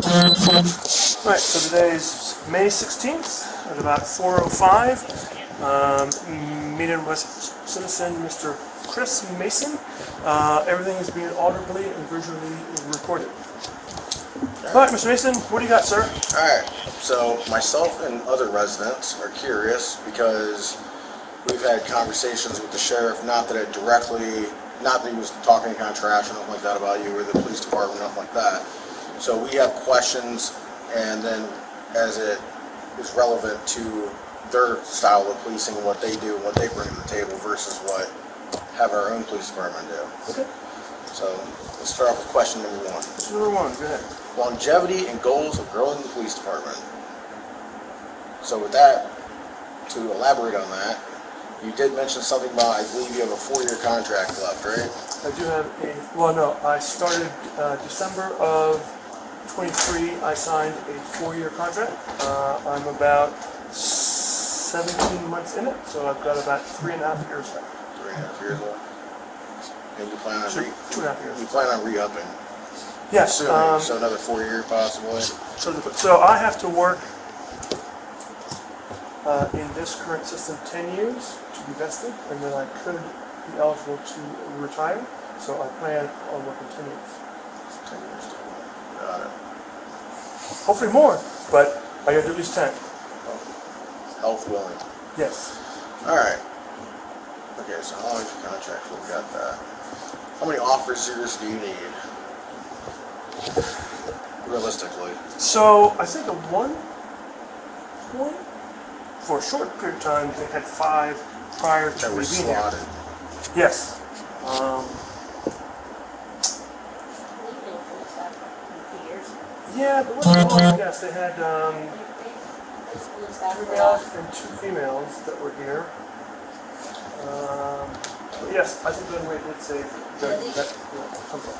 Alright, so today is May 16th at about 4:05. Meeting with citizen Mr. Chris Mason. Everything is being audibly and visually recorded. Alright, Mr. Mason, what do you got, sir? Alright, so myself and other residents are curious because we've had conversations with the sheriff, not that he was talking kind of trash or nothing like that about you or the police department, nothing like that. So we have questions, and then as it is relevant to their style of policing, what they do, and what they bring to the table versus what have our own police department do. Okay. So let's start off with question number one. Question number one, go ahead. Longevity and goals of growing the police department. So with that, to elaborate on that, you did mention something about, I believe you have a 4-year contract left, right? I do have I started December of 23. I signed a 4-year contract. I'm about 17 months in it, so I've got about 3.5 years left. 3.5 years left. And you plan on 2.5 years. You plan on re-upping? Yes. So another 4 year possibly? So I have to work in this current system 10 years to be vested, and then I could be eligible to retire. So I plan on working 10 years. 10 years to got it. Hopefully more, but I got to do at least 10. Health willing. Yes. Alright. Okay, so how long is your contract for? We got that. How many officers do you need? Realistically. So I think at one point, for a short period of time, they had 5 prior to That me were being here. slotted. Yes. Yeah, but yes, they had 2 males and 2 females that were here. But yes, I think the way did say that something.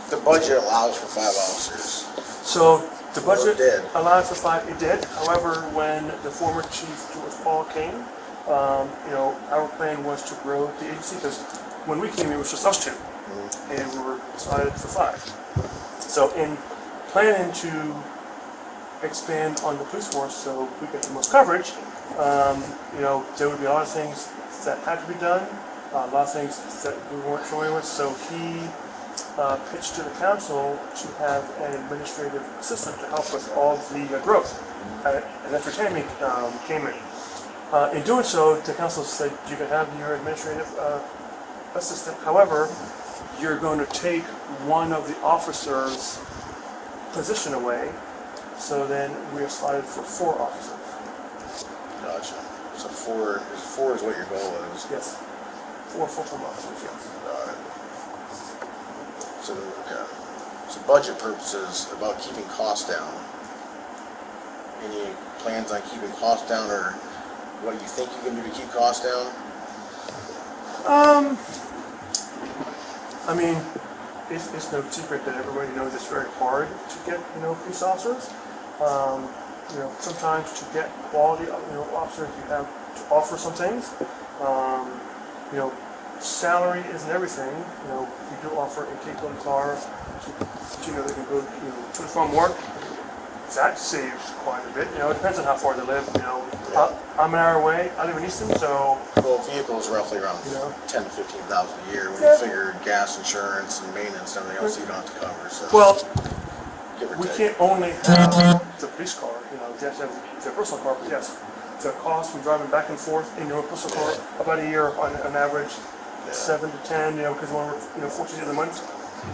The budget allows for 5 officers. So the budget did. allowed for 5. It did. However, when the former chief George Paul came, our plan was to grow the agency because when we came, it was just us 2, and we were decided for 5. So in planning to expand on the police force so we get the most coverage, there would be a lot of things that had to be done, a lot of things that we weren't familiar with. So he pitched to the council to have an administrative assistant to help with all the growth. And that's where Tammy came in. In doing so, the council said you can have your administrative assistant. However, you're going to take one of the officers' position away. So then we are slotted for 4 officers. Gotcha. So 4 is what your goal is. Yes. 4 full-time officers, yes. Got it. So, okay. So budget purposes, about keeping costs down. Any plans on keeping costs down, or what you think you can do to keep costs down? I mean, it's no secret that everybody knows it's very hard to get, police officers. Sometimes to get quality, officers, you have to offer some things. Salary isn't everything. We do offer a take-home car, so they can go, to and from work. That saves quite a bit. It depends on how far they live. I'm an hour away. I live in Easton, so. Well, vehicles roughly around 10 to 15,000 a year when you figure gas insurance and maintenance and everything else you don't have to cover. So. Well, give or we take. can't only have the police car. You have to have the personal car. But yes, the cost from driving back and forth in your personal car about a year on average, 7 to 10. Because when we're 14 days a month.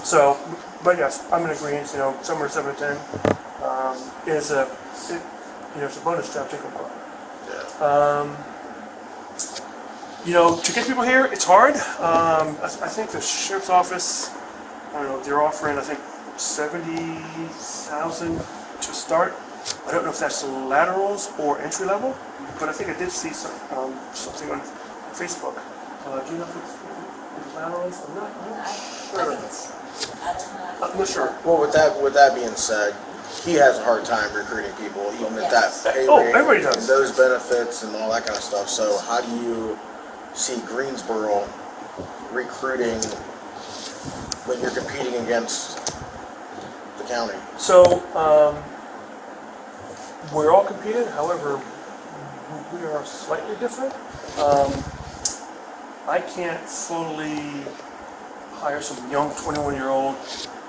So, but yes, I'm in agreement. Somewhere 7 to 10 is it's a bonus to have take-home car. To get people here, it's hard. I think the sheriff's office, they're offering, 70,000 to start. I don't know if that's laterals or entry level, but I think I did see something on Facebook. Do you know if it's laterals? I'm not sure. I'm not sure. Well, with that being said, he has a hard time recruiting people, even at that pay Oh, rate, everybody does. and those benefits and all that kind of stuff. So how do you see Greensboro recruiting when you're competing against the the county? So, we're all competed, however, we are slightly different. I can't fully hire some young 21-year-old,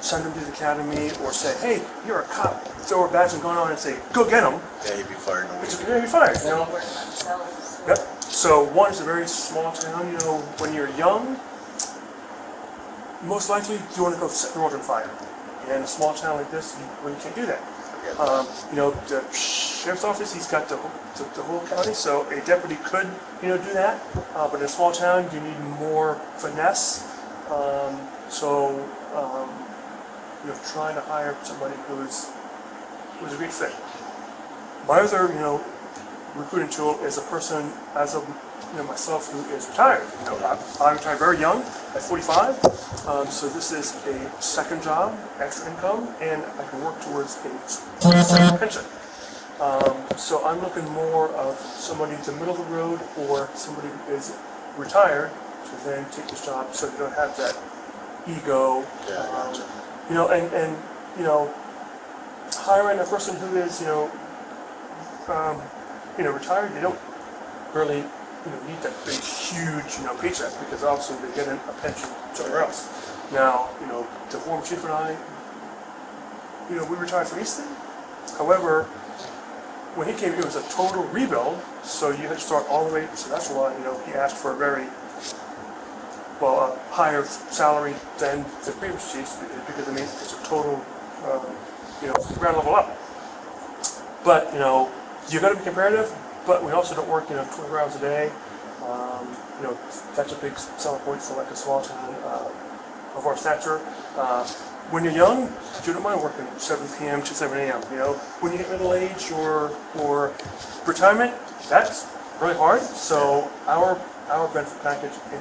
send them to the academy, or say, hey, you're a cop, throw a badge and go on and say, go get them. Yeah, you'd be fired. It's going to be fired, you So know? they work on themselves. Yep. So one is a very small town, you know, when you're young, most likely you want to go set the world on fire. And a small town like this, you really can't do that. You know, the sheriff's office, he's got the whole county, so a deputy could, you know, do that. But in a small town, you need more finesse. You know, trying to hire somebody who's a great fit. My other, you know, recruiting tool is a person as of, you know, myself who is retired. You know, I retired very young at 45, so this is a second job, extra income, and I can work towards a second pension. So I'm looking more of somebody in the middle of the road or somebody who is retired to then take this job so they don't have that ego. Yeah, I gotcha. You know, and you know, hiring a person who is, you know, retired, they don't really, you know, need that big, huge, you know, paycheck because obviously they get a pension somewhere else. Now, you know, the former chief and I, you know, we retired from Easton. However, when he came, it was a total rebuild, so you had to start all the way. So that's why, you know, he asked for a very higher salary than the previous chiefs because I mean it's a total, you know, ground level up. But you know, you got to be competitive. But we also don't work, you know, 24 hours a day. You know, that's a big selling point for like a small town of our stature. When you're young, you don't mind working 7 p.m. to 7 a.m. You know, when you hit middle age or retirement, that's really hard. So our benefit package in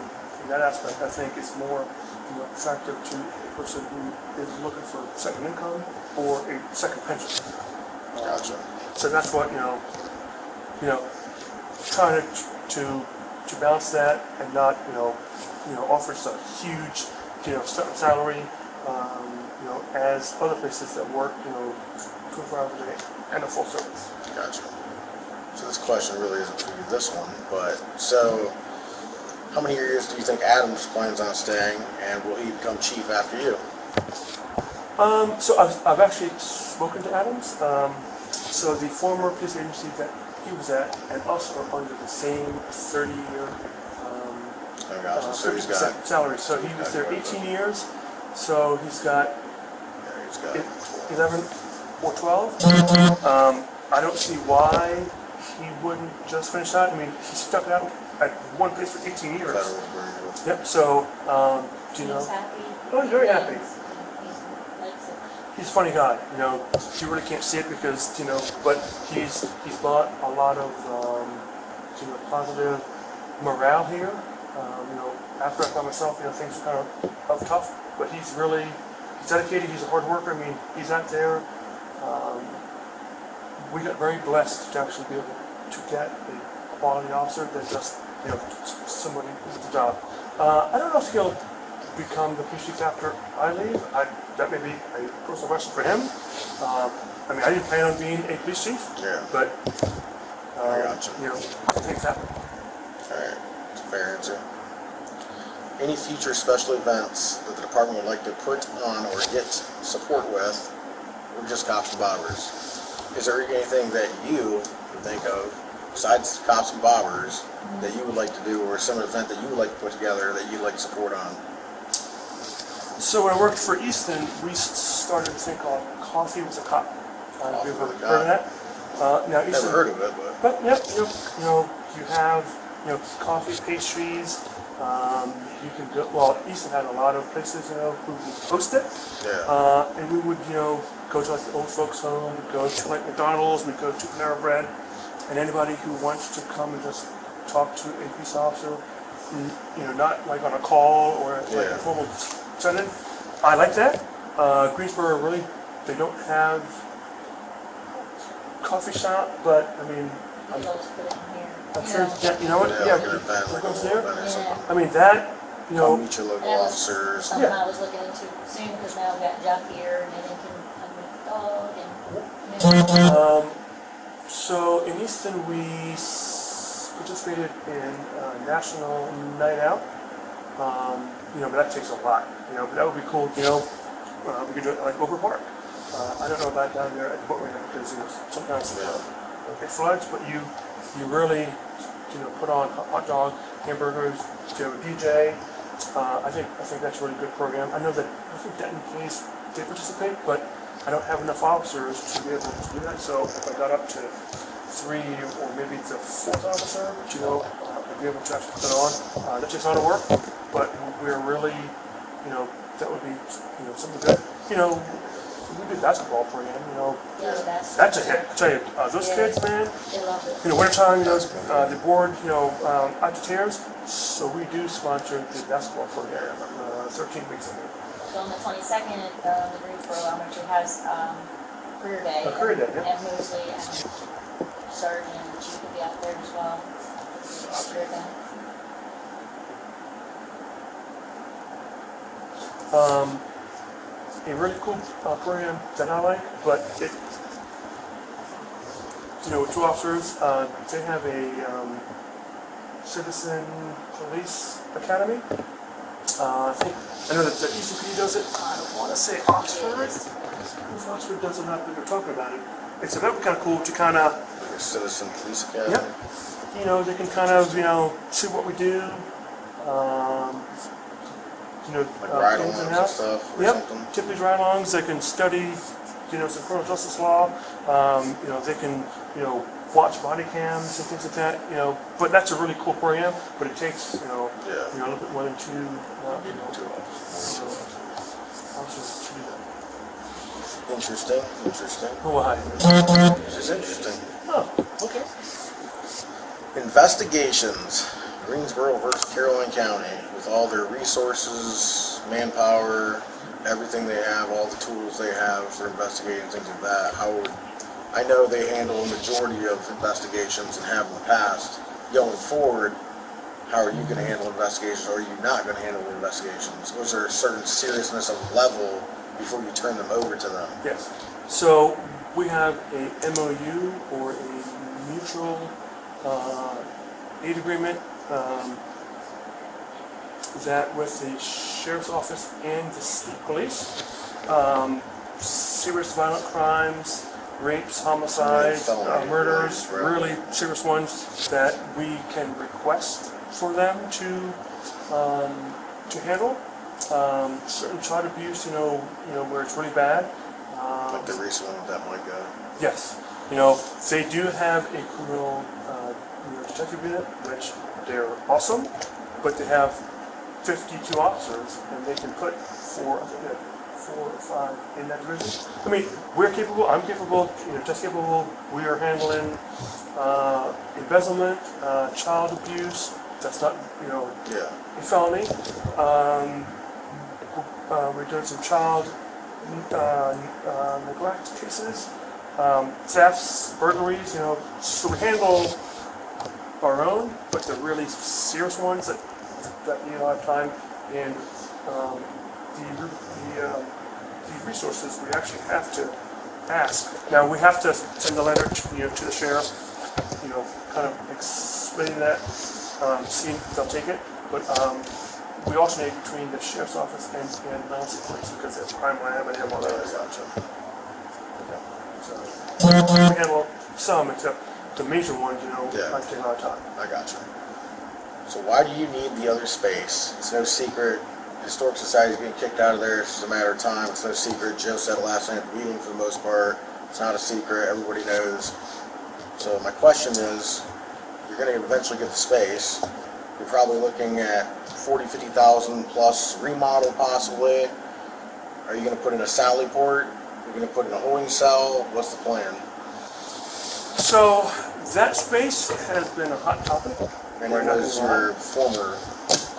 that aspect, I think, is more, you know, attractive to a person who is looking for second income or a second pension. Gotcha. So that's what, you know, trying to balance that and not, you know, offer just a huge, you know, starting salary, you know, as other places that work, you know, 24 hours a day and a full service. Gotcha. So this question really isn't for you, this one, but so how many years do you think Adams plans on staying, and will he become chief after you? So I've actually spoken to Adams. So the former police agency that he was at, and us are under the same 30-year Oh, gotcha. So he's got 30% salary. So he was there 18 years. So he's got 11 or 12. I don't see why he wouldn't just finish that. I mean, he stuck it out at one place for 18 years. federal agreement. Yep. So, do you know? He's happy. Oh, he's very happy. He likes it. He's a funny guy, you know. You really can't see it because, you know, but he's brought a lot of, you know, positive morale here. You know, after I found myself, you know, things are kind of tough, but he's dedicated. He's a hard worker. I mean, he's out there. We got very blessed to actually be able to get a quality officer than just, you know, somebody who's the job. I don't know if he'll become the police chief after I leave. That may be a personal question for him. I mean, I didn't plan on being a police chief, Yeah. but I gotcha. you know, things happen. Alright, it's a fair answer. Any future special events that the department would like to put on or get support with, or just cops and bobbers? Is there anything that you can think of, besides cops and bobbers, that you would like to do, or some event that you would like to put together that you'd like to support on? So when I worked for Easton, we started a thing called Coffee with a Cop. Have you ever with a heard of that? Now Never Easton, heard of it, but but yeah, you know, you have, you know, coffee, pastries. You can go. Well, Easton had a lot of places, you know, who would host it. yeah. And we would, you know, go to like the old folks' home, we'd go to like McDonald's, we'd go to Panera Bread, and anybody who wants to come and just talk to a police officer, you know, not like on a call or like Yeah. a formal setting. I like that. Greensboro really, they don't have coffee shop, but I mean, He loves putting here. I'm sure, yeah, you know what? Yeah, Yeah, like an event, like a goes little there. event or something. I mean that, you Come know, meet your local That was officers. something I was looking into soon, because now I've got Jeff here, and then can called and? So in Easton, we participated in National Night Out. But that takes a lot. But that would be cool. We could do it like Over Park. I don't know about down there at the boat ramp because sometimes it floods, but you really put on hot dog, hamburgers, DJ. I think that's a really good program. I know that I think Denton Police did participate, but I don't have enough officers to be able to do that. So if I got up to 3 or maybe the 4th officer, I'd be able to actually put it on. That takes a lot of work, but we're really, that would be, something good. We did basketball program, Yeah, that's a hit. I tell you, those kids, man, They love it. wintertime, the board, out to tears. So we do sponsor the basketball program, 13 weeks a year. So on the 22nd, the Greensboro Elementary has career day. A career day, yeah. And Mosley and Sergeant and Chief will be out there as well. Career day. A really cool program that I like, but it, with 2 officers, they have a citizen police academy. I know that the ECP does it. I don't want to say Oxford. If Oxford does it, not that they're talking about it. It's about kind of cool to kind of, Like a citizen police academy. yep. They can kind of, see what we do. Like ride-alongs ins and and outs. stuff or Yep, something. typically ride-alongs. They can study, some criminal justice law. They can, watch body cams and things like that. But that's a really cool program. But it takes, a little bit more than 2 officers to do that. Interesting. Why? This is interesting. Oh, okay. Investigations. Greensboro versus Caroline County, with all their resources, manpower, everything they have, all the tools they have for investigating things like that. I know they handle a majority of investigations and have in the past. Going forward, how are you going to handle investigations, or are you not going to handle investigations? Was there a certain seriousness of level before you turn them over to them? Yes. So we have a MOU or a mutual aid agreement that with the sheriff's office and the state police, serious violent crimes, rapes, homicides, Felony murders, crimes, right. really serious ones that we can request for them to handle. Certain child abuse, where it's really bad. Like the recent one with that might go. Yes, they do have a criminal detective unit, which they're awesome, but they have 52 officers, and they can put 4 or 5 in that division. I mean, we're capable. I'm capable. Just capable. We are handling embezzlement, child abuse. That's not a felony. We're doing some child neglect cases, thefts, burglaries. So we handle our own, but the really serious ones that need a lot of time and the resources we actually have to ask. Now we have to send a letter to the sheriff, kind of explaining that, see if they'll take it. But we alternate between the sheriff's office and Mountain Police because they're crime lab and they have all that. So we handle some, except the major ones, might take a lot of time. I gotcha. So why do you need the other space? It's no secret. Historic Society's getting kicked out of there. It's just a matter of time. It's no secret. Joe said it last night at the meeting for the most part. It's not a secret. Everybody knows. So my question is, you're going to eventually get the space. You're probably looking at 40, 50,000 plus remodel possibly. Are you going to put in a sally port? You're going to put in a holding cell? What's the plan? So that space has been a hot topic. And it was your former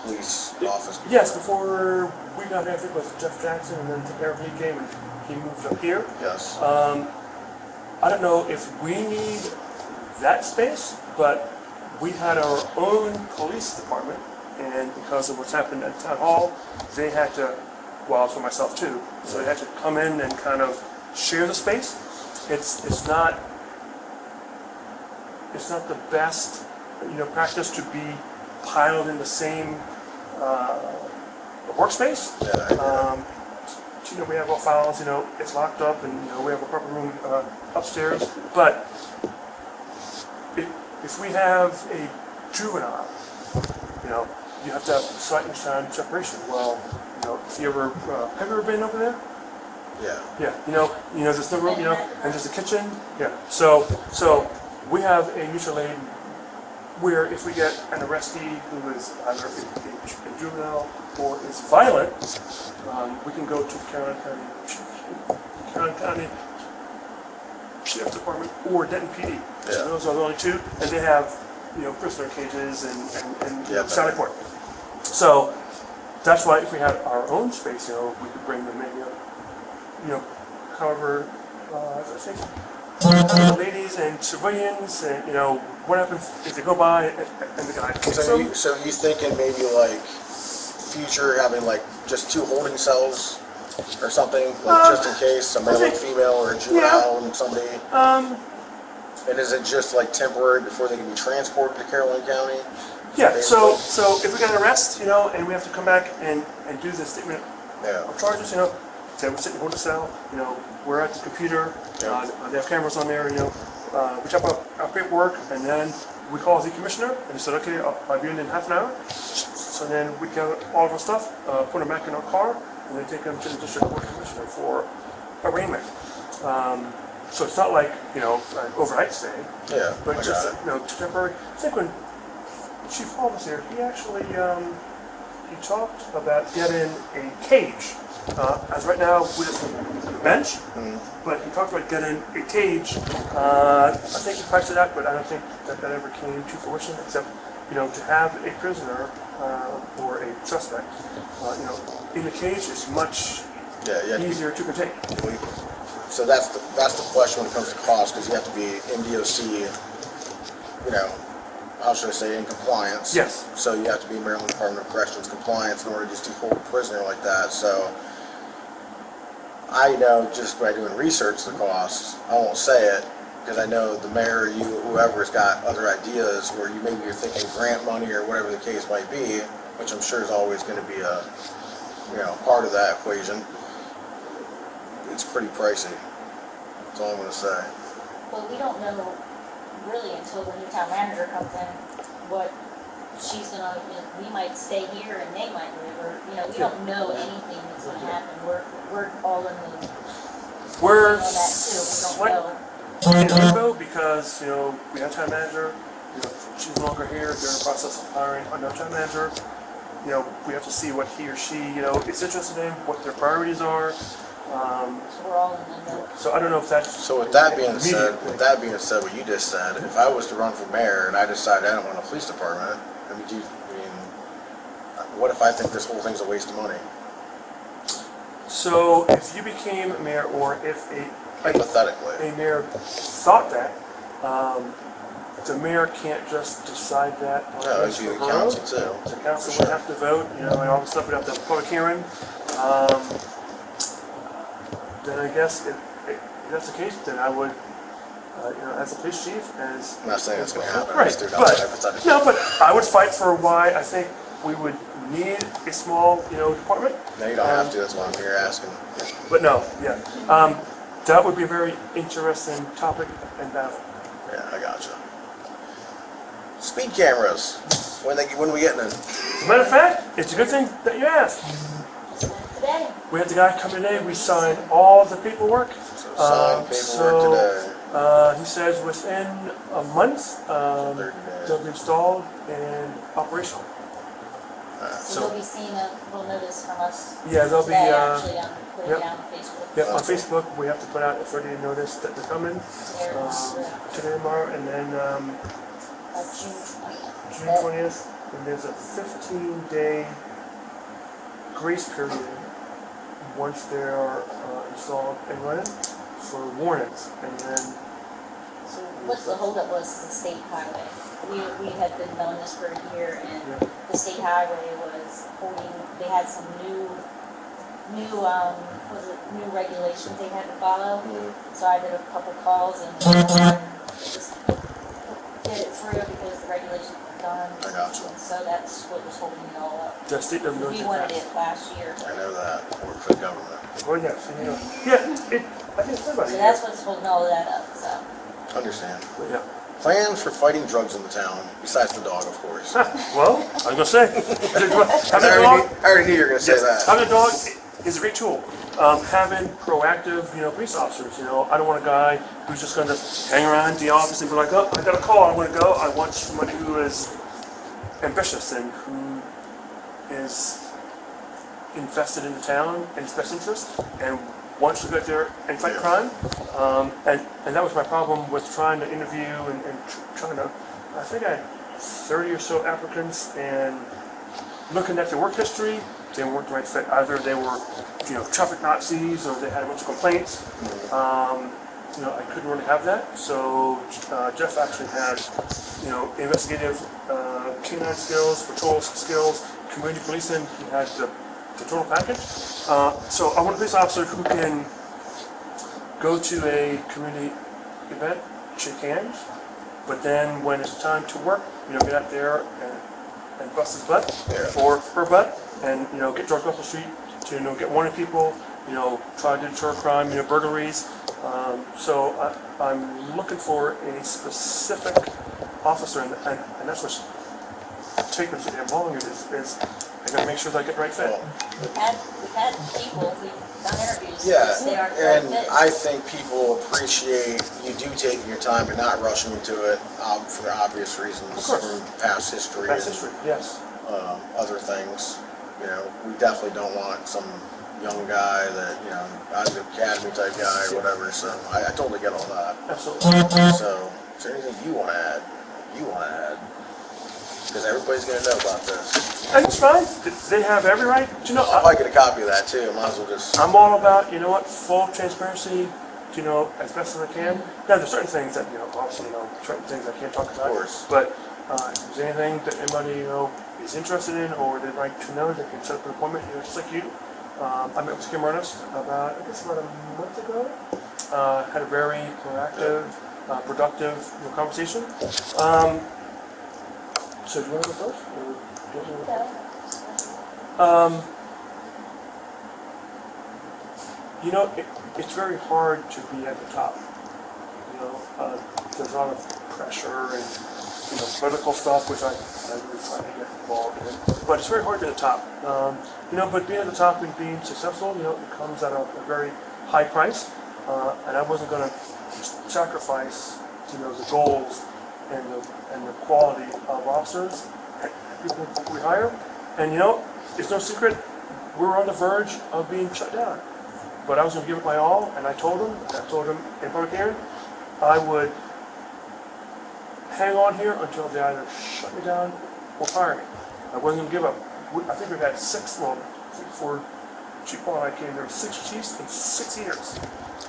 police office. Yes, before we got here, I think it was Jeff Jackson, and then Eric Lee came and he moved up here. Yes. I don't know if we need that space, but we had our own police department, and because of what's happened at Town Hall, they had to, well, for myself too, so they had to come in and kind of share the space. It's not the best, practice to be piled in the same workspace. Yeah. We have our files, it's locked up, and we have a proper room upstairs. But if we have a juvenile, you have to have slightly sound separation. Well, if you ever have you ever been over there? Yeah. Yeah, there's no room, and there's a kitchen. Yeah. So we have a mutual aid where if we get an arrestee who is either a juvenile or is violent, we can go to the Caroline County Sheriff's Department or Denton PD. Yeah. So those are the only two, and they have prisoner cages and Yeah, Sally Port. So that's why if we had our own space, we could bring them in. However, I think ladies and civilians, and what happens if they go by and the guy kicks So them? you thinking maybe like future having like just 2 holding cells or something, like just in case a male and female or a juvenile and somebody. And is it just like temporary before they can be transported to Caroline County? Yeah. So if we get an arrest, and we have to come back and do the statement Yeah. of charges, say we're sitting in the cell, we're at the computer, Yeah. they have cameras on there, we type up our paperwork, and then we call the commissioner, and he said, okay, I'll be in half an hour. So then we get all of our stuff, put them back in our car, and then take them to the district court commissioner for arraignment. So it's not like, an overnight stay, Yeah. but I just, got it. temporary. I think when Chief Hall was here, he actually, he talked about getting a cage. As right now, we have a bench, but he talked about getting a cage. I think he priced it out, but I don't think that ever came to fruition, except, to have a prisoner or a suspect, in the cage is much Yeah. easier to contain. So that's the question when it comes to cost, because you have to be MDOC, how should I say, in compliance. Yes. So you have to be Maryland Department of Corrections compliance in order just to hold a prisoner like that. So I know just by doing research the costs. I won't say it because I know the mayor, you, whoever's got other ideas where you're thinking grant money or whatever the case might be, which I'm sure is always going to be a part of that equation. It's pretty pricey. That's all I'm going to say. Well, we don't know really until the new town manager comes in what she's gonna, we might stay here and they might leave, or, we don't know anything that's gonna happen. We're all in the, We're know that too, we don't know. in limbo because, we have town manager, she's no longer here, they're in the process of hiring another town manager. We have to see what he or she, is interested in, what their priorities are. So we're all in limbo. So I don't know if that's. So with that being said, immediate thing. what you just said, if I was to run for mayor and I decided I don't want a police department, what if I think this whole thing's a waste of money? So if you became mayor, or if Hypothetically. a mayor thought that, the mayor can't just decide that. No, it'd be the council too. The council would have to vote, and all the stuff, we'd have to have a public hearing. Then I guess if that's the case, then I would, as a police chief, as. I'm not saying it's going to happen. Right, I just threw it out there hypothetically. no, but I would fight for why I think we would need a small, department. No, you don't have to. That's why I'm here asking. But no, yeah. That would be a very interesting topic and battle. Yeah, I gotcha. Speed cameras. When are we getting them? As a matter of fact, it's a good thing that you asked. Today, We had the guy come today, we signed all the paperwork. So sign paperwork today. He says within a month, 30 days. they'll be installed and operational. so you'll be seeing a little notice from us Yeah, they'll be, today, actually, putting yep. it on Facebook. Yep, on Facebook, we have to put out a 30-day notice that they're coming, today, tomorrow, and then, June 20th. June 20th, and there's a 15-day grace period once they're installed and running for warnings, and then. So what's the holdup was the state highway. We had been knowing this for a year, and the state highway was holding, they had some new new regulations they had to follow. Mhm. So I did a couple calls and just did it through because the regulations were done. I got you. So that's what was holding it all up. The state doesn't go We too wanted fast. it last year. I know that. I work for the government. Well, yes, and, yeah, I think it's about So it. that's what's holding all of that up, so. Understand. Yeah. Plans for fighting drugs in the town, besides the dog, of course. Well, I was gonna say, having a I dog, already knew you were going to say yes, that. having a dog is a great tool. Having proactive, police officers. I don't want a guy who's just gonna hang around the office and be like, oh, I got a call, I'm gonna go. I want somebody who is ambitious and who is invested in the town and its best interest and wants to go out there and fight crime. And that was my problem with trying to interview and trying to, I think I had 30 or so applicants, and looking at their work history, they weren't the right fit. Either they were, traffic Nazis, or they had a bunch of complaints. I couldn't really have that. So Jeff actually had, investigative canine skills, patrol skills, community policing. He had the total package. So I want a police officer who can go to a community event, shake hands, but then when it's time to work, get out there and bust his butt or her butt, and get drugs off the street to get wanted people, try to deter crime, burglaries. So I'm looking for a specific officer, and that's what's taking so damn long. Is I gotta make sure that I get the right fit. We've had people, we've done interviews, Yeah, they aren't the right and fit. I think people appreciate you do taking your time and not rushing into it for the obvious reasons Of course. from past history Past and history, yes. other things. We definitely don't want some young guy that, out of the academy type guy or whatever, so I totally get all that. Absolutely. So, is there anything you want to add? Because everybody's going to know about this. And it's fine. They have every right. I might get a copy of that too. Might as well just. I'm all about, full transparency, as best as I can. Now, there's certain things that, obviously, certain things I can't talk about. Of course. But if there's anything that anybody, is interested in or they'd like to know, they can set up an appointment, just like you. I met with Kim Ernest about a month ago. Had a very proactive, productive conversation. So do you want to go first? Or do you want to go it's very hard to be at the top. There's a lot of pressure and political stuff, which I really try to get involved in. But it's very hard to be at the top. But being at the top and being successful, it comes at a very high price. And I wasn't going to sacrifice, the goals and the quality of officers and people we hire. And it's no secret, we're on the verge of being shut down. But I was going to give it my all, and I told them in public hearing, I would hang on here until they either shut me down or fire me. I wasn't going to give up. I think we've had before Chief Paul and I came, there were 6 chiefs in 6 years.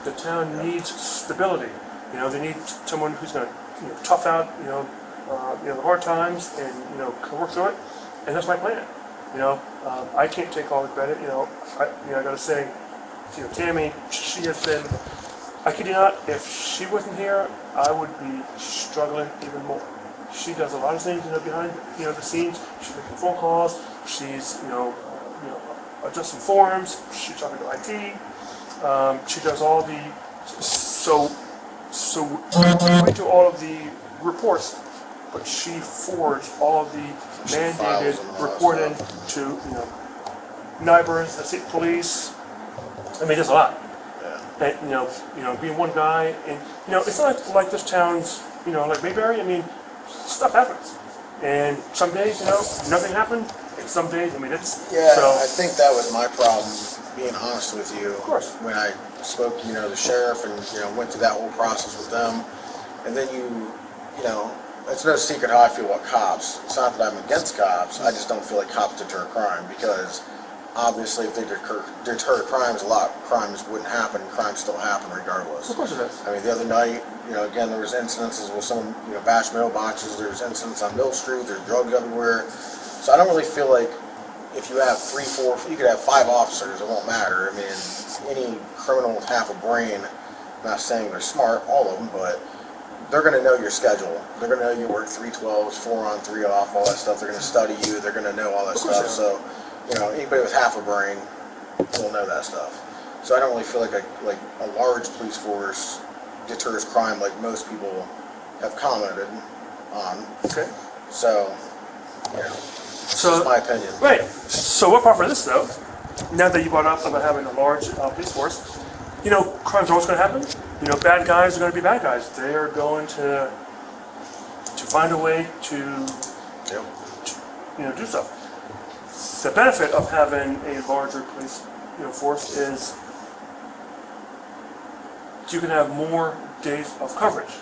The town needs stability. They need someone who's going to tough out, the hard times and, work through it. And that's my plan. I can't take all the credit. I got to say, Tammy, she has been, I kid you not, if she wasn't here, I would be struggling even more. She does a lot of things, behind, the scenes. She's making phone calls. She's, adjusting forms. She's talking to IT. She does all the, so we do all of the reports, but she forwards all of the mandated reporting to, neighbors, the state police. I mean, there's a lot. Yeah. And, being one guy, and, it's not like this town's, like Mayberry. I mean, stuff happens. And some days, nothing happened. And some days, it's... Yeah, so, I think that was my problem, being honest with you. Of course. When I spoke, the sheriff and, went through that whole process with them. And then it's no secret how I feel about cops. It's not that I'm against cops. I just don't feel like cops deter crime because obviously if they deter crimes, a lot of crimes wouldn't happen. Crimes still happen regardless. of course it is. I mean, the other night, again, there was incidences with someone, bashed mailboxes. There's incidents on Mill Street. There's drugs everywhere. So I don't really feel like, if you have 3, 4, you could have 5 officers, it won't matter. I mean, any criminal with half a brain, I'm not saying they're smart, all of them, but they're going to know your schedule. They're going to know you work 3 12s, 4 on, 3 off, all that stuff. They're going to study you. They're going to know all that stuff. So, you know, anybody with half a brain will know that stuff. So I don't really feel like a large police force deters crime like most people have commented on. Okay. So, you know, So, that's my opinion. right. So what part of this though, now that you brought up about having a large police force, you know, crime's always going to happen. You know, bad guys are going to be bad guys. They are going to find a way to, Yep. you know, do so. The benefit of having a larger police, you know, force is you can have more days of coverage.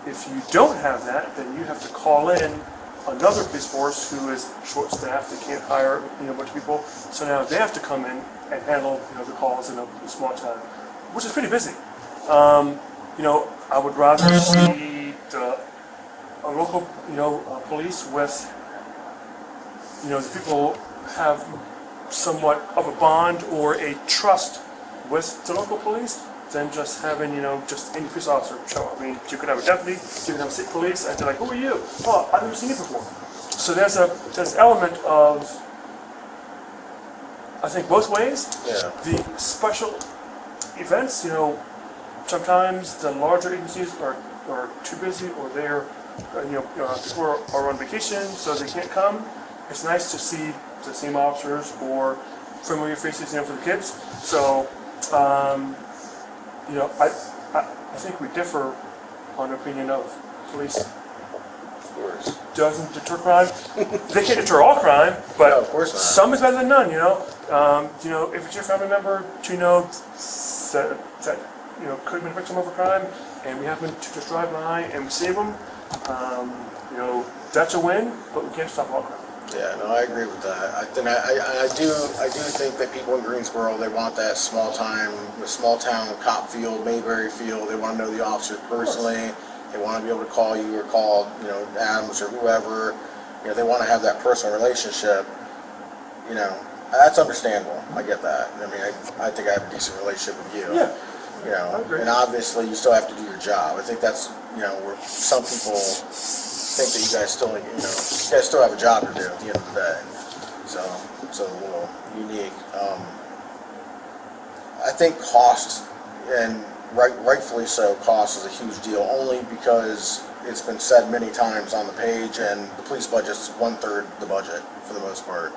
If you don't have that, then you have to call in another police force who is short-staffed. They can't hire, you know, a bunch of people. So now they have to come in and handle, you know, the calls in a small town, which is pretty busy. You know, I would rather see a local, you know, police with, you know, the people have somewhat of a bond or a trust with the local police than just having, you know, just any police officer show up. I mean, you could have a deputy, you could have a state police, and they're like, who are you? Oh, I've never seen you before. So there's an element of, I think, both ways. Yeah. The special events, you know, sometimes the larger agencies are too busy, or they're, you know, people are on vacation, so they can't come. It's nice to see the same officers or familiar faces, you know, for the kids. So, you know, I think we differ on opinion of police. Of course. Doesn't deter crime. They can't deter all crime, but No, of course not. some is better than none. You know, if it's your family member to know that you know could have been a victim of a crime, and we happen to just drive by and we save them, you know, that's a win. But we can't stop all crime. Yeah, no, I agree with that. I do think that people in Greensboro, they want that small town cop feel, Mayberry feel. They want to know the officers personally. They want to be able to call you or call, you know, Adams or whoever. You know, they want to have that personal relationship. You know, that's understandable. I get that. I mean, I think I have a decent relationship with you. Yeah. You know, I agree. and obviously you still have to do your job. I think that's, you know, where some people think that you guys still, you know, you guys still have a job to do at the end of the day. So it's a little unique. I think cost, and rightfully so, cost is a huge deal, only because it's been said many times on the page, and the police budget's 1/3 the budget for the most part.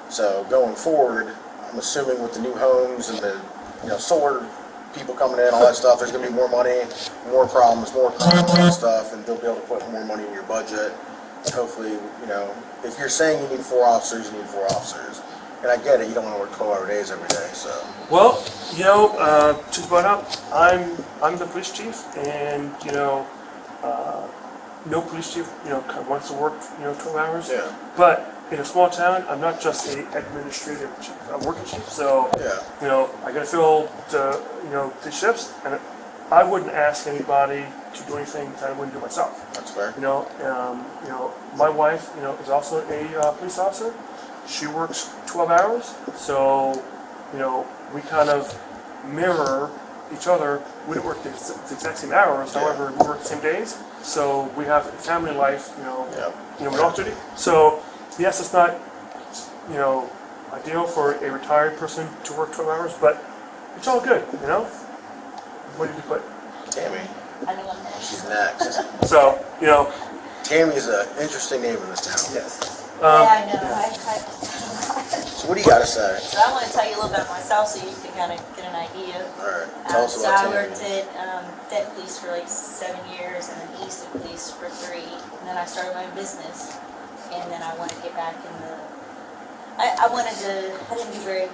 So going forward, I'm assuming with the new homes and the, you know, solar people coming in, all that stuff, there's going to be more money, more problems, more crime, all that stuff, and they'll be able to put more money in your budget. And hopefully, you know, if you're saying you need 4 officers, you need 4 officers. And I get it, you don't want to work 12-hour days every day, so. Well, you know, to brought up, I'm the police chief, and you know, no police chief, you know, kind of wants to work, you know, 12 hours. Yeah. But in a small town, I'm not just a administrative chief. I'm working chief, so Yeah. you know, I got to fill the, you know, the shifts, and I wouldn't ask anybody to do anything that I wouldn't do myself. That's fair. You know, my wife, you know, is also a police officer. She works 12 hours, so you know, we kind of mirror each other. We don't work the exact same hours, Yeah. however, we work the same days, so we have a family life, you know, Yeah. you know, we're off duty. So yes, it's not, you know, ideal for a retired person to work 12 hours, but it's all good, you know. What did you put? Tammy, Anyone next? she's next. So you know, Tammy's an interesting name in this town. yes. Yeah, I know. So what do you got to say? So I want to tell you a little about myself so you can kind of get an idea. All right, tell us So about I worked Tammy. at Debt Police for like 7 years, and then Easton Police for 3. And then I started my own business, and then I want to get back in the. I didn't do very.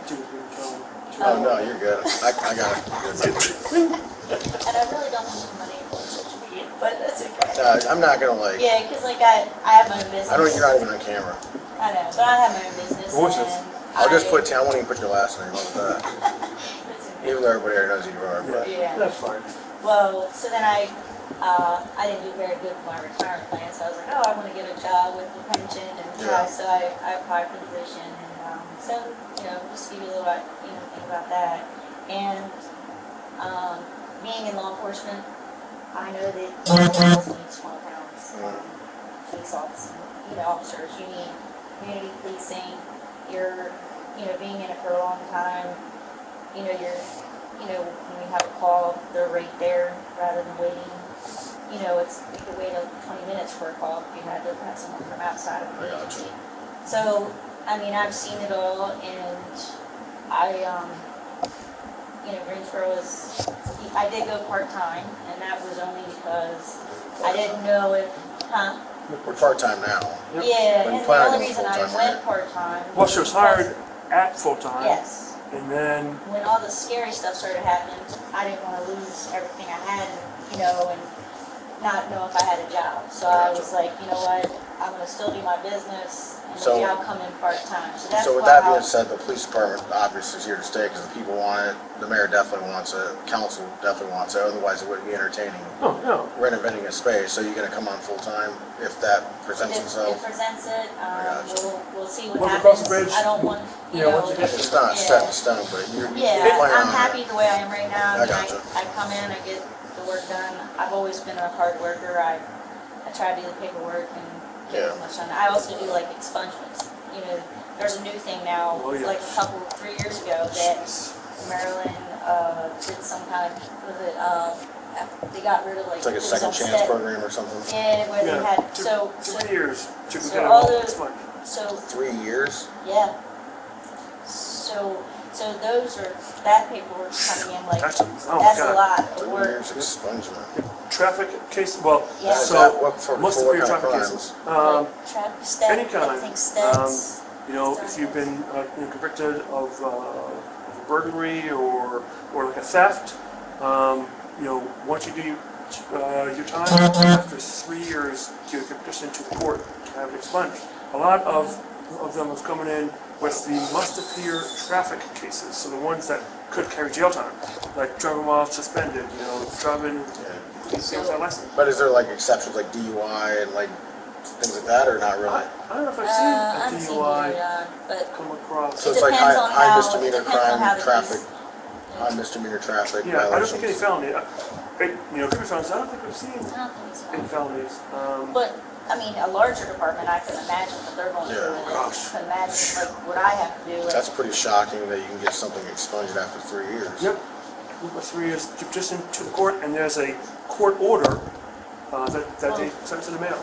Oh no, you're good. I got it. Good. And I really don't need money for social media, but that's okay. I'm not gonna like. Yeah, because like I have my own business. I don't. You're not even on camera. I know, but I have my own business. What was this? and I'll just I- put. I won't even put your last name on that. Even though everybody already knows who you are. But Yeah. That's fine. Well, so then I didn't do very good with my retirement plan, so I was like, oh, I want to get a job with the pension and Yeah. so I applied for the position, and So, just to give you a little, thing about that. And, being in law enforcement, I know that you also need small towns, police officers, officers. You need community policing. You're, being in it for a long time, when you have a call, they're right there rather than waiting. You could wait 20 minutes for a call if you had to have someone from outside of the agency. So, I've seen it all, and Greensboro I did go part-time, and that was only because I didn't know if, We're part-time now. Yep. Yeah, When and the planning only was reason I full-time, went right? part-time. Well, she was hired at full-time. Yes. And then, When all the scary stuff started happening, I didn't want to lose everything I had, and not know if I had a job. So I was like, you know what, I'm going to still do my business, and So- maybe I'll come in part-time. So that's So with why that being said, the police department obviously is here to stay because the people want it, the mayor definitely wants it, council definitely wants it, otherwise it wouldn't be entertaining oh, no. renovating a space. So you're gonna come on full-time if that presents It itself? presents it, gotcha. we'll see what Once you happens. cross the bridge, I don't want, once you get It's not set in stone, but you're Yeah, planning I'm on happy it. the way I am right now. I gotcha. I come in, I get the work done. I've always been a hard worker. I try to do the paperwork and get as much done. I also do like expungements. There's a new thing now, Oh, yeah. like 3 years ago, that Maryland did some kind of, they got rid of like. It's like a it was second chance upset. program or something? Yeah, where they had, two, so 3 years to so get it all all those- explained. 3 years? yeah. So those that paperwork's coming in like, That's a- oh my that's a God. lot of 3 work. years expungement. Traffic case, well, Yeah. Is so that what for most of what your kind of traffic crimes? cases. Traffic stat, Any kind. I think stats. If you've been convicted of a burglary or like a theft, once you do your time, after 3 years, you can petition to the court to have it expunged. A lot of them have coming in with the must appear traffic cases, so the ones that could carry jail time, like driving while suspended, driving without license. But is there like exceptions like DUI and like things like that or not really? I don't know if I've I've seen seen a DUI DUI, but come across. So It it's like depends on high how- misdemeanor it depends on how crime, the traffic, case- high misdemeanor traffic Yeah, I don't violations. think any felony. Could be felonies. I don't think we've seen I don't think so. any felonies. But, a larger department, I can imagine what they're going through. Yeah, and gosh. I can imagine like what I have to do. That's pretty shocking that you can get something expunged after 3 years. Yep. For 3 years, just into the court, and there's a court order that they sent to the mail.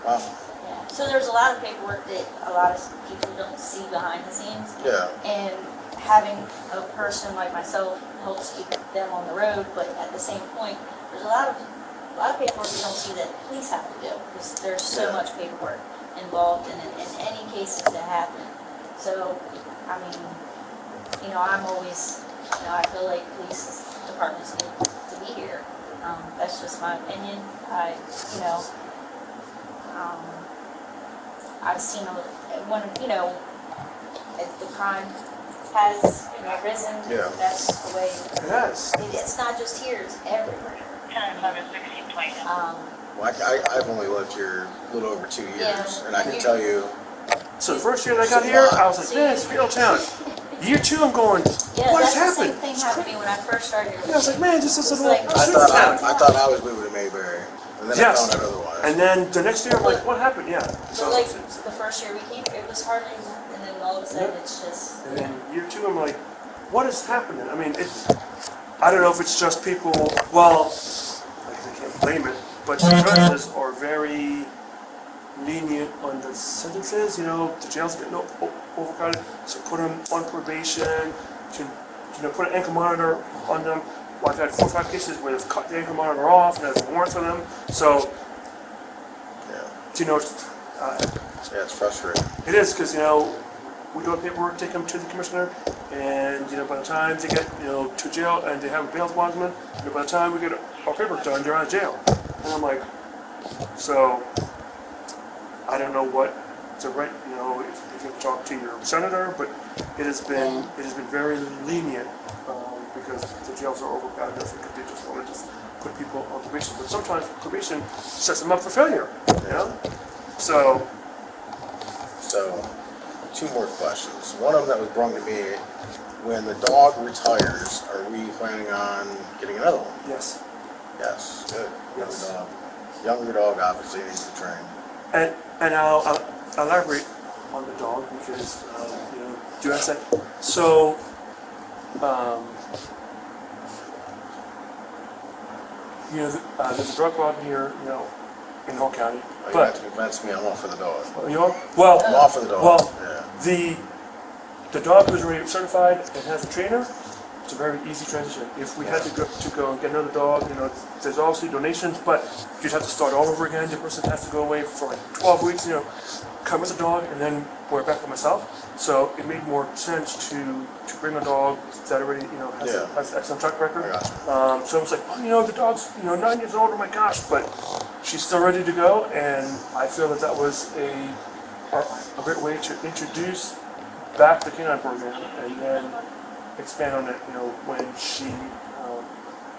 Wow. Yeah. So there's a lot of paperwork that a lot of people don't see behind the scenes. Yeah. And having a person like myself helps keep them on the road, but at the same point, there's a lot of paperwork you don't see that police have to do, because there's so Yeah. much paperwork involved in any cases that happen. So, I'm always, I feel like police departments need to be here. That's just my opinion. I've seen when, if the crime has, risen, Yeah. that's the way. Yes. It's not just here, it's everywhere. 10-11-16-20. Well, I've only lived here a little over 2 years, Yeah. and I can tell you, So the first year that I got here, I was like, man, it's a real town. Year 2, I'm going, Yeah, what has that's the happened? same thing happened to me when I first started here. Yeah, I was like, man, this is a It's little like- I street town. thought I was moving to Mayberry, and then Yes. I found out otherwise. And then the next year, I'm like, what happened? Yeah. So like the first year we came, it was hardly, and then all of a sudden Yeah. it's just. And then year 2, I'm like, what is happening? I don't know if it's just people, well, I can't blame it, but the judges are very lenient on the sentences, the jails get overcrowded, so put them on probation, to put an ankle monitor on them. Well, I've had 4 or 5 cases where they've cut the ankle monitor off and there's a warrant for them, so, Yeah, it's frustrating. it is, because, we do our paperwork, take them to the commissioner, and, by the time they get, to jail and they have a bail bondsman, by the time we get our paperwork done, they're out of jail. And I'm like, so, I don't know what the right, if you talk to your senator, but it has been very lenient, because the jails are overcrowded. I think they just want to put people on probation, but sometimes probation sets them up for failure, So, So, two more questions. One of them that was brought to me, when the dog retires, are we planning on getting another one? Yes. Yes, good. Yes. Younger dog. Younger dog obviously needs to be trained. And I'll elaborate on the dog because, you know, do I say, so, you know, there's a drug problem here, you know, in Whole County, Oh, you but, have to convince me I'm all for the dog. you know, well, I'm all for the dog. well, Yeah. the dog who's already certified and has a trainer, it's a very easy transition. If we had to go and get another dog, you know, there's obviously donations, but you'd have to start all over again. The person has to go away for like 12 weeks, you know, come with a dog, and then we're back with myself. So it made more sense to bring a dog that already, you know, has an excellent track record. I got you. So I was like, oh, you know, the dog's, you know, 9 years old, oh my gosh, but she's still ready to go, and I feel that that was a great way to introduce back the canine program and then expand on it, you know, when she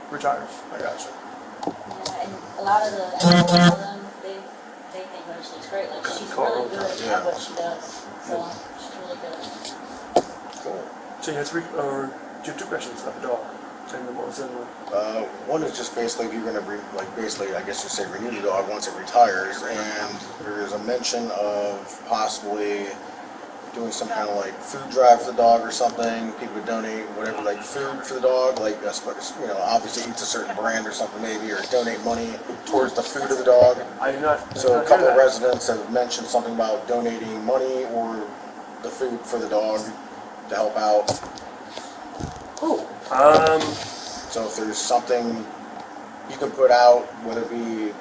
retires. I got you. Yeah, and a lot of the, and some of them, they think that she's great, like, she's really good at what she does, so, she's really good. Cool. So you have three, or do you have two questions about the dog? And then what was the other one? One is just basically if you're going to, basically, I guess you say renew the dog once it retires, and there is a mention of possibly doing some kind of like food drive for the dog or something. People would donate whatever, like food for the dog, like, you know, obviously eats a certain brand or something maybe, or donate money towards the food of the dog. I did not. So a couple of residents have mentioned something about donating money or the food for the dog to help out. Oh, So if there's something you can put out, whether it be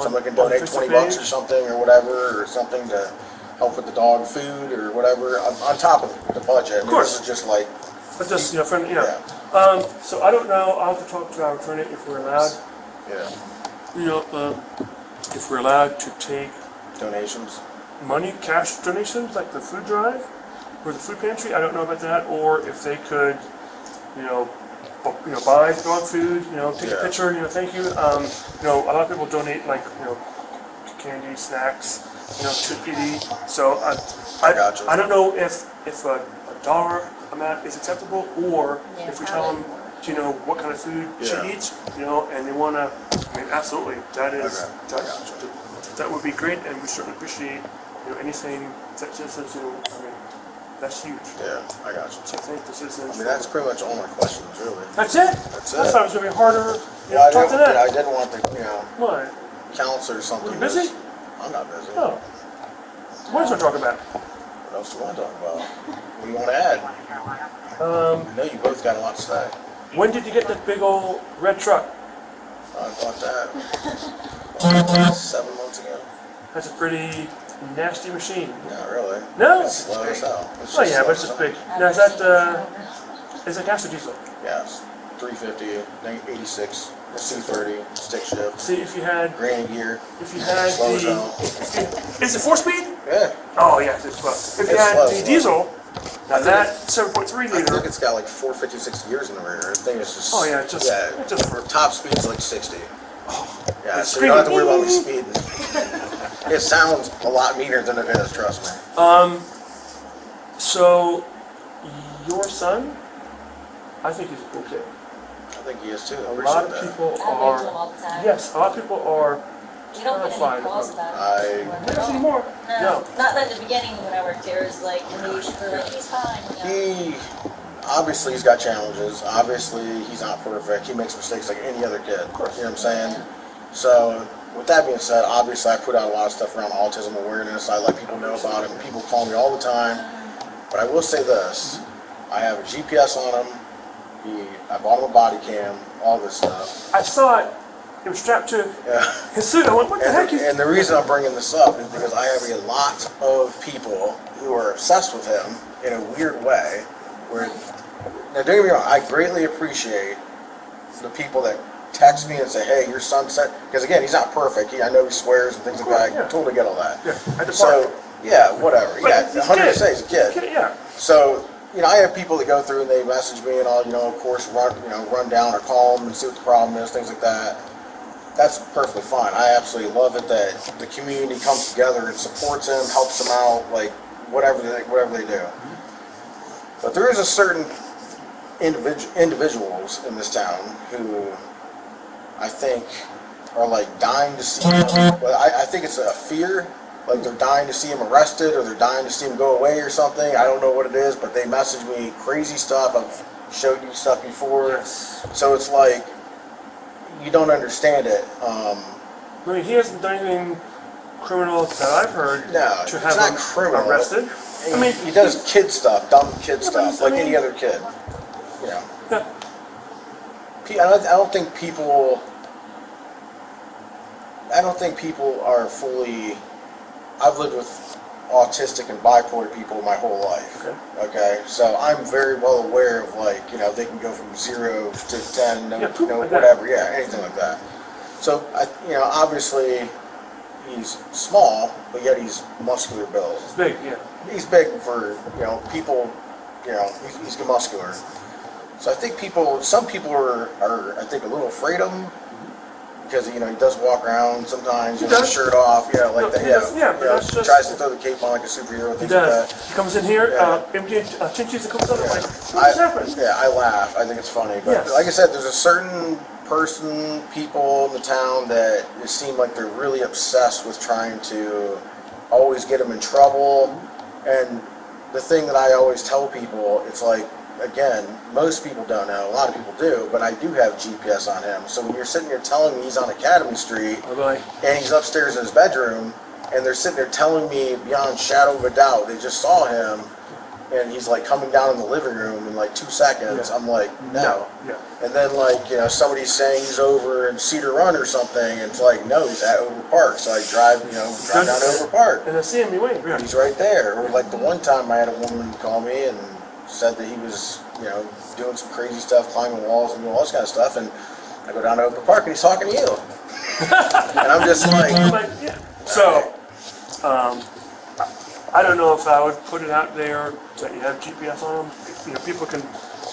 someone can donate on the $20 or page? something or whatever, or something to help with the dog food or whatever, on top of the budget. Of course. This is just like, but just, you know, friendly, you know. yeah, So I don't know, I'll have to talk to our attorney if we're allowed, yeah, you know, if we're allowed to take donations. money, cash donations, like the food drive or the food pantry. I don't know about that, or if they could, you know, buy dog food, you know, take a Yeah. picture, you know, thank you. You know, a lot of people donate like, you know, candy, snacks, you know, to GPD. So Gotcha. I don't know if a dollar amount is acceptable, or Yeah, if we tell them, probably. you know, what kind of food Yeah. she eats, you know, and they want to. I mean, absolutely, that is Okay. that would be great, and we certainly appreciate, you know, anything that citizens do. I mean, that's huge. Yeah, I got you. So thank the citizens. I mean, that's pretty much all my questions, really. That's it. That's I it. thought it was gonna be harder. You know, Well, talk to I that. didn't want the, you know, What? council or something. You busy? I'm not busy. Oh. What is we talking about? What else do you want to talk about? What do you want to add? I know you both got a lot to say. When did you get that big old red truck? I bought that 7 months ago. That's a pretty nasty machine. Not really. No? It's slow as hell. Oh yeah, but it's just big. Now is that is it gas or diesel? Yes. 350, 86, C30, stick shift, See, if you had granny gear. the, is it 4-speed? Yeah. Oh yes, it's slow. If you It's had slow, the slow. diesel, now I think that 7.3 I think liter. it's got like 456 gears in the rear. The thing is just. Oh yeah, it's just for Top speed's like 60. Yeah, It's so you don't have to worry about me screaming. speeding. It sounds a lot meaner than it is, trust me. So your son, I think he's a cool kid. I think he is too. I A appreciate lot of that. people I read to them are. all the time. Yes, a lot of people are. We don't get terrified any calls of about I- it. anymore. Not anymore. No, not at the beginning when I worked here. It was like, when they used to be like, he's fine, you know. Obviously he's got challenges. Obviously he's not perfect. He makes mistakes like any other kid. You know what I'm saying? So with that being said, obviously I put out a lot of stuff around autism awareness. I let people know about it. People call me all the time. But I will say this. I have a GPS on him. I bought him a body cam, all this stuff. I saw it. It was strapped to Yeah. his suit. I went, what the heck? And the reason I'm bringing this up is because I have a lot of people who are obsessed with him in a weird way. Where, now don't get me wrong, I greatly appreciate the people that text me and say, hey, your son said, because again, he's not perfect. I know he swears and things like that. I Yeah. totally get all that. Yeah, at the So, park. yeah, whatever. But Yeah, he's a 100% kid. he's a kid. Yeah. So, you know, I have people that go through and they message me and I'll, you know, of course, run down or call them and see what the problem is, things like that. That's perfectly fine. I absolutely love it that the community comes together and supports him, helps him out. Like, whatever they do. But there is a certain individuals in this town who I think are like dying to see him. Well, I think it's a fear, like they're dying to see him arrested or they're dying to see him go away or something. I don't know what it is, but they message me crazy stuff. I've showed you stuff before. Yes. So it's like, you don't understand it. I mean, he hasn't done anything criminal that I've heard No, to it's have not him criminal. arrested. I mean, he does kid stuff, dumb kid stuff, but like I mean- any other kid. You know. Yeah. I don't think people. I don't think people are fully. I've lived with autistic and bipolar people my whole life. Okay, so I'm very well aware of, like, you know, they can go from 0 to 10, no, Yeah, you know, like that. whatever, yeah, anything like that. So you know, obviously, he's small, but yet he's muscular built. It's big, yeah. He's big for, you know, people. You know, he's muscular. So I think some people are I think a little afraid of him because, you know, he does walk around sometimes with his shirt off, yeah, like No, that, he yeah. does, yeah, but You know, that's just- tries to throw the cape on like a superhero. He Things like does. that. He comes in here, Yeah. empty chin cheese and comes out. I'm like, what I, just happened? yeah, I laugh. I think it's funny, but Yes. like I said, there's a certain people in the town that it seem like they're really obsessed with trying to always get him in trouble. And the thing that I always tell people, it's like, again, most people don't know, a lot of people do, but I do have GPS on him. So when you're sitting here telling me he's on Academy Street I'm like, and he's upstairs in his bedroom, and they're sitting there telling me beyond shadow of a doubt they just saw him, and he's like coming down in the living room in like 2 seconds, Yeah. I'm like, no. yeah. And then, like, you know, somebody's saying he's over in Cedar Run or something, and it's like, no, he's at Over Park. So I drive down to Over Park. And I see him, he wait. Yeah. He's right there. Or like the one time I had a woman call me and said that he was, you know, doing some crazy stuff, climbing walls and doing all this kind of stuff, and I go down to Over Park and he's talking to you. And I'm just I'm like, like, yeah. So, I don't know if I would put it out there that you have GPS on him. You know, people can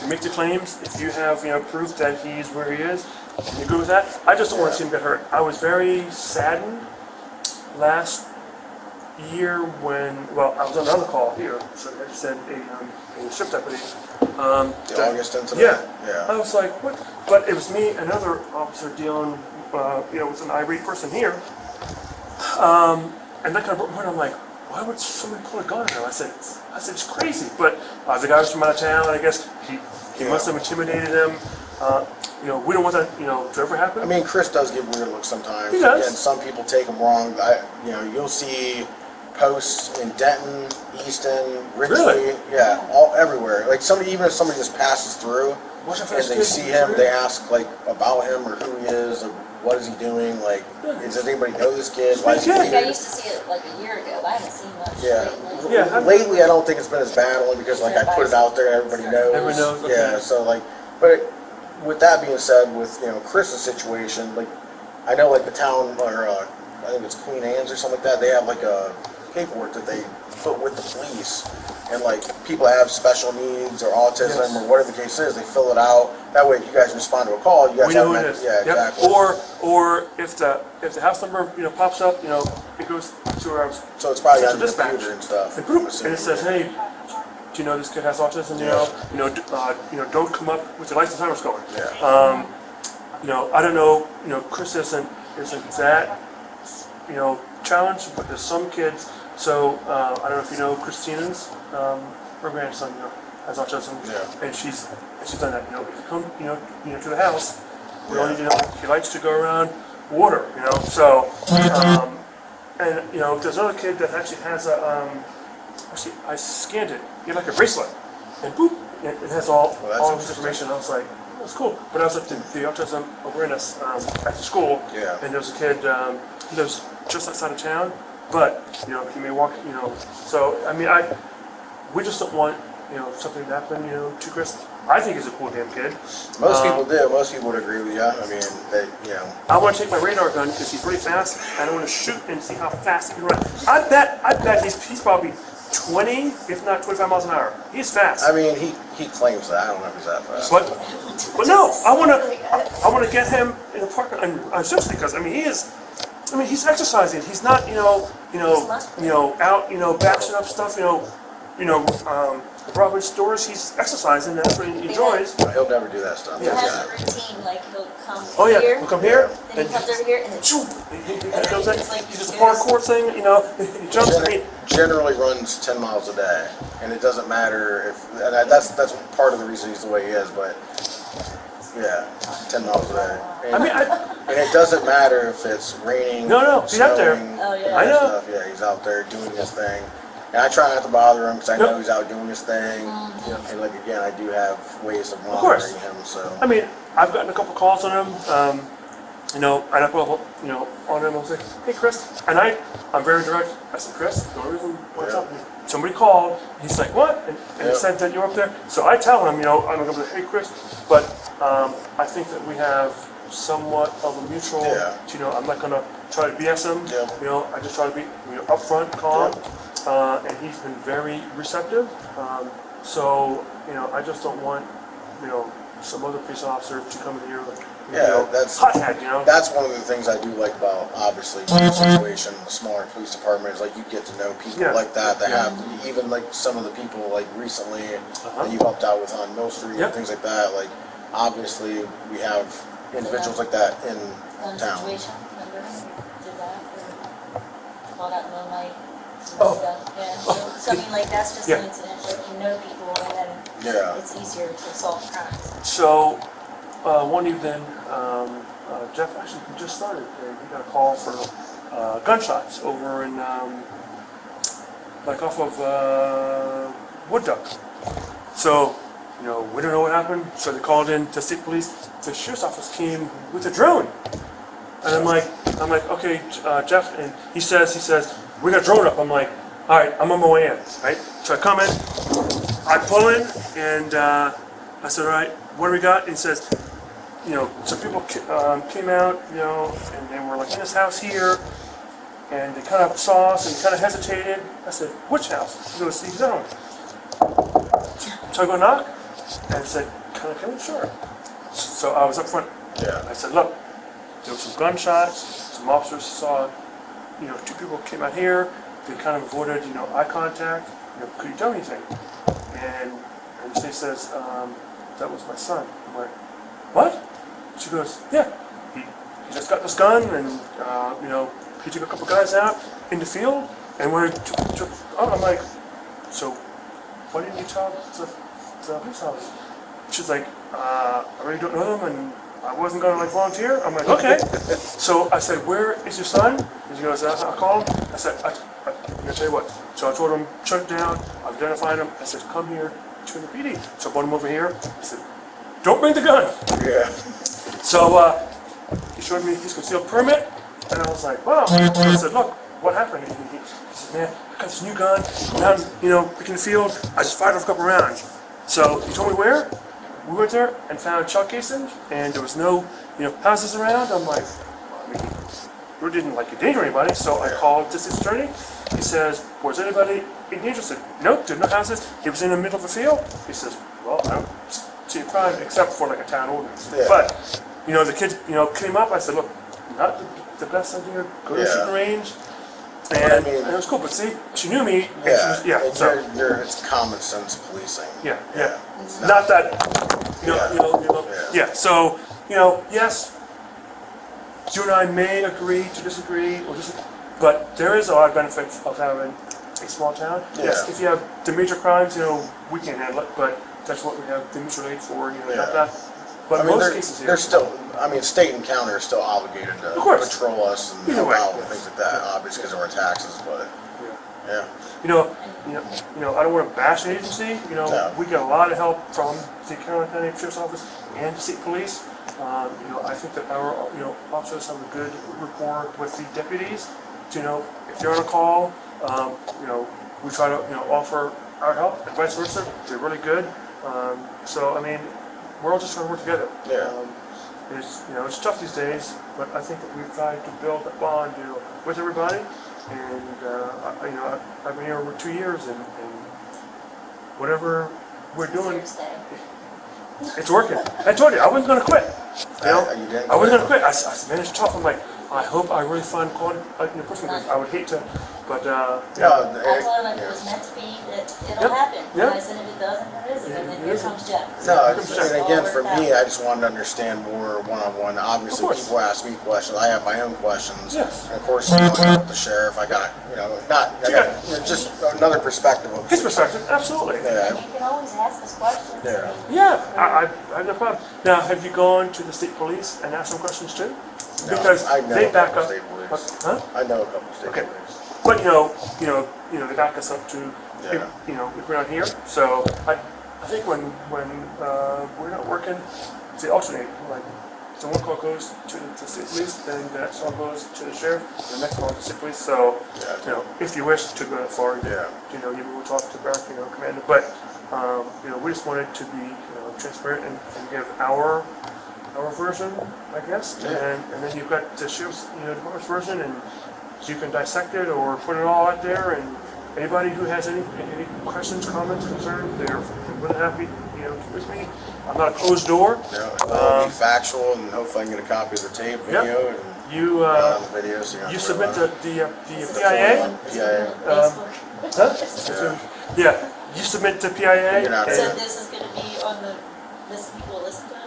make the claims. If you have, you know, proof that he's where he is, you agree with that? I just don't want to see him get hurt. I was very saddened last year when, well, I was on another call here, so I said a shift deputy. the August incident? Yeah. I was like, what? But it was me and another officer dealing, you know, with an irate person here. And that kind of broke my heart. I'm like, why would somebody pull a gun on him? I said, it's crazy. But the guy was from out of town, and I guess he must have intimidated him. You know, we don't want that, you know, to ever happen. I mean, Chris does give weird looks sometimes. He does. And some people take him wrong. You know, you'll see posts in Denton, Easton, Ridgely, Really? yeah, all everywhere. Like even if somebody just passes through Watch out for and this they kid. see him, they ask like about him or who he is, or what is he doing? Like, does anybody know this kid? Why is he Yeah. Like, I here? used to see it like a year ago, but I haven't seen much Yeah. lately. Yeah. Lately, I don't think it's been as bad, only because like I put it out there and everybody knows. Everybody knows, okay. Yeah. So like, but with that being said, with Chris's situation, like I know like the town or I think it's Queen Anne's or something like that. They have like a paperwork that they put with the police, and like people have special needs or autism Yes. or whatever the case is, they fill it out. That way, if you guys respond to a call, you guys We have know who it is. yeah, Yep. exactly. Or if the house number, you know, pops up, you know, it goes to our So it's probably on central the dispatch. computer and stuff. And boom, and it says, hey, do you know this kid has autism? You know, don't come up with your license timer's going. Yeah. You know, I don't know. You know, Chris isn't that, you know, challenged, but there's some kids. So I don't know if you know Christina's, her grandson, you know, has autism, Yeah. and she's done that. You know, if you come, you know, to the house, we all need to know he likes to go around water. You know, so and you know, there's another kid that actually has a actually I scanned it. He had like a bracelet, and boop, it has all Well, that's all this interesting. information. I was like, that's cool. But I was at the autism awareness at the school, Yeah. and there was a kid he lives just outside of town, but you know he may walk. You know, so I mean, we just don't want something to happen. You know, to Chris. I think he's a cool damn kid. Most people do. Most people would agree with you. I mean, I want to take my radar gun because he's really fast, and I want to shoot and see how fast he can run. I bet he's probably 20, if not 25 miles an hour. He's fast. I mean, he claims that. I don't know if he's that fast. But no, I want to get him in the park, and seriously, because I mean, I mean, he's exercising. He's not, out, bashing up stuff, Broadway stores. He's exercising, and that's what he enjoys. He'll never do that stuff. He Yeah. has a routine, like he'll come Oh yeah, here, we'll come here, then he comes over here, and then shoo, he goes in. It's like He does a he parkour thing, he jumps. I mean, Generally runs 10 miles a day, and it doesn't matter if and that's part of the reason he's the way he is. But yeah, 10 miles a day. And, I mean, and it doesn't matter if it's raining, No, he's out there. snowing, Oh, yeah. I know. stuff. Yeah, he's out there doing his thing. And I try not to bother him because I know Yep. he's out doing his thing. And like again, I do have ways of course. monitoring him. So I mean, I've gotten a couple calls on him. And I go, on him. I'll say, "Hey, Chris," and I'm very direct. I said, "Chris, the only reason what's Yeah. up?" Somebody called. He's like, "What?" And he Yeah. said that you're up there. So I tell him, I'm going to say, "Hey, Chris," but I think that we have somewhat of a mutual. Yeah. I'm not going to try to BS him. Yeah. I just try to be upfront, calm, and he's been very receptive. So I just don't want some other police officer to come in here. that's hothead. That's one of the things I do like about obviously the situation, the smaller police department is like you get to know people Yeah. like that have even like some of the people like recently that you helped out with on Mill Street Yep. and things like that. Like obviously we have individuals like that in one town. situation, remember, did that, or called out Mill Night, Oh. stuff, yeah. So I mean, like, that's just Yeah. an incident, like, you know people, and then Yeah. it's easier to solve crimes. So, one evening, Jeff actually just started, and he got a call for gunshots over in, off of Wood Duck. So, we don't know what happened, so they called in to state police. The sheriff's office came with a drone. And I'm like, okay, Jeff, and he says, we got a drone up. I'm like, all right, I'm on my way in, right? So I come in, I pull in, and I said, all right, what do we got? And he says, some people came out, and they were like in this house here, and they kind of saw us and kind of hesitated. I said, which house? He goes, Steve's own. So I go knock, and I said, can I come in? Sure. So I was up front. Yeah. I said, look, there were some gunshots, some officers saw, two people came out here, they kind of avoided, eye contact, could you tell anything? And the state says, that was my son. I'm like, what? She goes, yeah, he just got this gun and, he took a couple guys out in the field and when I'm like, so why didn't you tell the police officer? She's like, I really don't know them and I wasn't going to volunteer. I'm like, okay. So I said, where is your son? And she goes, I'll call him. I said, I'm going to tell you what. So I told him, shut it down. I've identified him. I said, come here to the PD. So I brought him over here. I said, don't bring the gun. Yeah. So he showed me his concealed permit. And I was like, wow. I said, look, what happened? He said, man, I got this new gun. Now I'm, picking the field. I just fired off a couple rounds. So he told me where. We went there and found Chuck casings, and there was no, houses around. I'm like, we didn't endanger anybody, so I called the district attorney. He says, was anybody in danger? I said, nope, there's no houses. He was in the middle of the field. He says, well, I don't see a crime except for a town ordinance. Yeah. But, the kids, came up. I said, look, not the best idea. Go to the shooting range. And it was cool, but see, she knew me. And she was, so. It's common sense policing. Yeah. It's Not that, so, yes, you and I may agree to disagree, but there is a lot of benefit of having a small town. Yes, if you have the major crimes, we can handle it, but that's what we have the mutual aid for, not that. But most cases here. They're still, state and county are still obligated to patrol us and help out and things like that, obviously because of our taxes, but, yeah. I don't want to bash an agency. We get a lot of help from the Carroll County Sheriff's Office and the state police. I think that our officers have a good rapport with the deputies. If they're on a call, we try to offer our help and vice versa. They're really good. We're all just trying to work together. Yeah. It's tough these days, but I think that we've tried to build that bond, with everybody. And I've been here over 2 years, and whatever we're doing, it's working. I told you I wasn't going to quit. You didn't I wasn't going to quit. I said, man, it's tough. I'm like, I hope I really find quality person because I would hate to, but No, I told him if it was meant to be, that it'll Yep. happen. Yep. And I said if it doesn't, it isn't. And then It here isn't. comes Jeff. No, So and all again, for worked me, out. I just wanted to understand more one-on-one. Obviously, course. people ask me questions. I have my own questions. Yes. And of course, you know, I got with the sheriff. I got, just another perspective of his perspective, absolutely. Yeah. And you can always ask us questions. Yeah. Yeah, I have no problem. Now, have you gone to the state police and asked them questions too? No, Because I know they a back couple up. state police. Huh? I know a couple state Okay. police. But they back us up to, Yeah. if we're not here. So I think when we're not working, they alternate. Like, so one call goes to the state police, then the next call goes to the sheriff, and the next call to the state police. So, Yeah. if you wish to go that far, Yeah. you will talk to Barrack, commander. But we just wanted to be, transparent and give our version, I guess. Yeah. And then you've got the sheriff's, department's version, and you can dissect it or put it all out there. And anybody who has any questions, comments, concerns, they're more than happy, to with me. I'm not a closed door. Yeah, it'll be factual, and hopefully I can get a copy of the tape, video, and You the video. So you submit the PIA. PIA. Facebook. Yeah, you submit to PIA. You're not So Yeah. this is gonna be on the list people listen to it?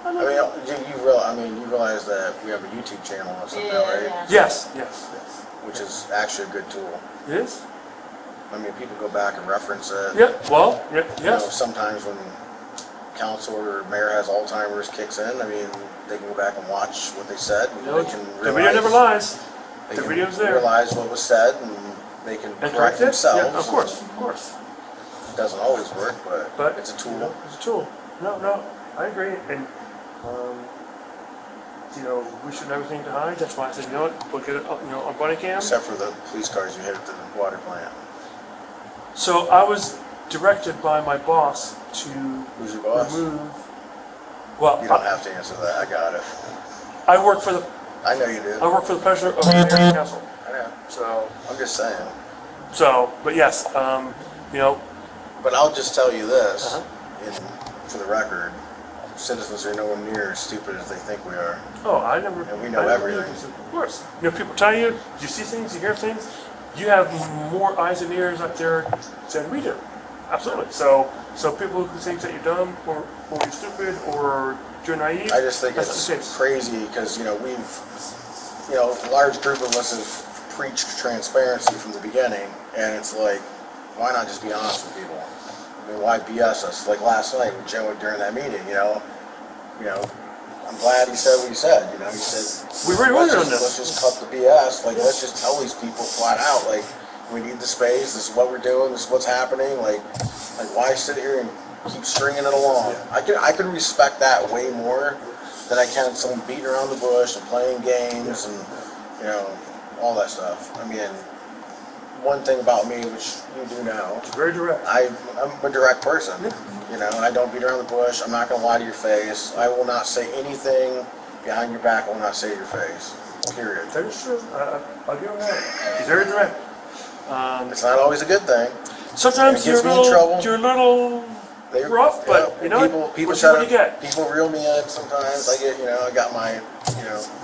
I mean, you realize that we have a YouTube channel or something, right? Yeah. Yes. Which is actually a good tool. It is. I mean, people go back and reference it. Yeah. Well. Yeah. You know, Yes. sometimes when council or mayor has Alzheimer's kicks in, I mean, they can go back and watch what they said, and they can The video never realize, lies. they the can video's there. realize what was said, and they can And correct it? themselves. Yeah, of course. Of course. It doesn't always work, but But it's a tool. It's a tool. No, I agree. And we shouldn't have anything to hide. That's why I said, we'll get it, on body cam. Except for the police cars you hit at the water plant. So I was directed by my boss to Who's your boss? remove. Well, You don't have to answer that. I got it. I work for the I know you do. pleasure of the mayor and council. I know. So, I'm just saying. but yes, But I'll just tell you this, Uh-huh. for the record, citizens are nowhere near as stupid as they think we are. oh, I never. And we know I never everything. knew. Of course, people tell you, you see things, you hear things. You have more eyes and ears out there than we do. Absolutely. So people who think that you're dumb or you're stupid or you're naive. I just think that's it's the case. crazy because, a large group of us have preached transparency from the beginning, and it's like, why not just be honest with people? I mean, why BS us? Like last night with Joe during that meeting, I'm glad he said what he said. He said, We really wanted on let's this. just cut the BS. Like, let's just tell these people flat out, like, we need the space. This is what we're doing. This is what's happening. Like why sit here and keep stringing it along? I can respect that way more than I can someone beating around the bush and playing games and all that stuff. I mean, one thing about me, which you do know, Very direct. I'm a direct person. I don't beat around the bush. I'm not going to lie to your face. I will not say anything behind your back. I will not say to your face. Period. That is true. I'll give him that. He's very direct. It's not always a good thing. Sometimes It gets you're me in trouble. a little rough, but people what try you get. people reel me in sometimes. I got my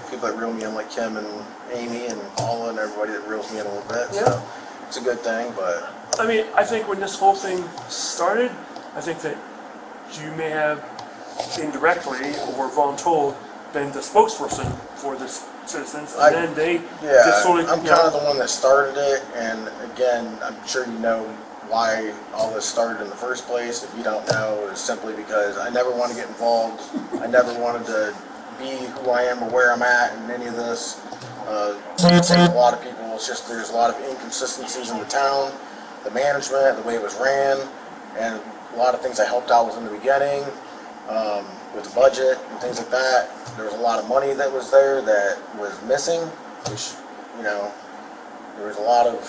people that reel me in like Kim and Amy and Paula and everybody that reels me in a little bit. Yeah. So it's a good thing, but I mean, I think when this whole thing started, I think that you may have indirectly or voluntold been the spokesperson for the citizens, and then they just sort of, I'm kind of the one that started it, and again, I'm sure you know why all this started in the first place. If you don't know, it's simply because I never want to get involved. I never wanted to be who I am or where I'm at in any of this. Same with a lot of people. It's just there's a lot of inconsistencies in the town, the management, the way it was ran, and a lot of things I helped out with in the beginning. With the budget and things like that, there was a lot of money that was there that was missing, which, there was a lot of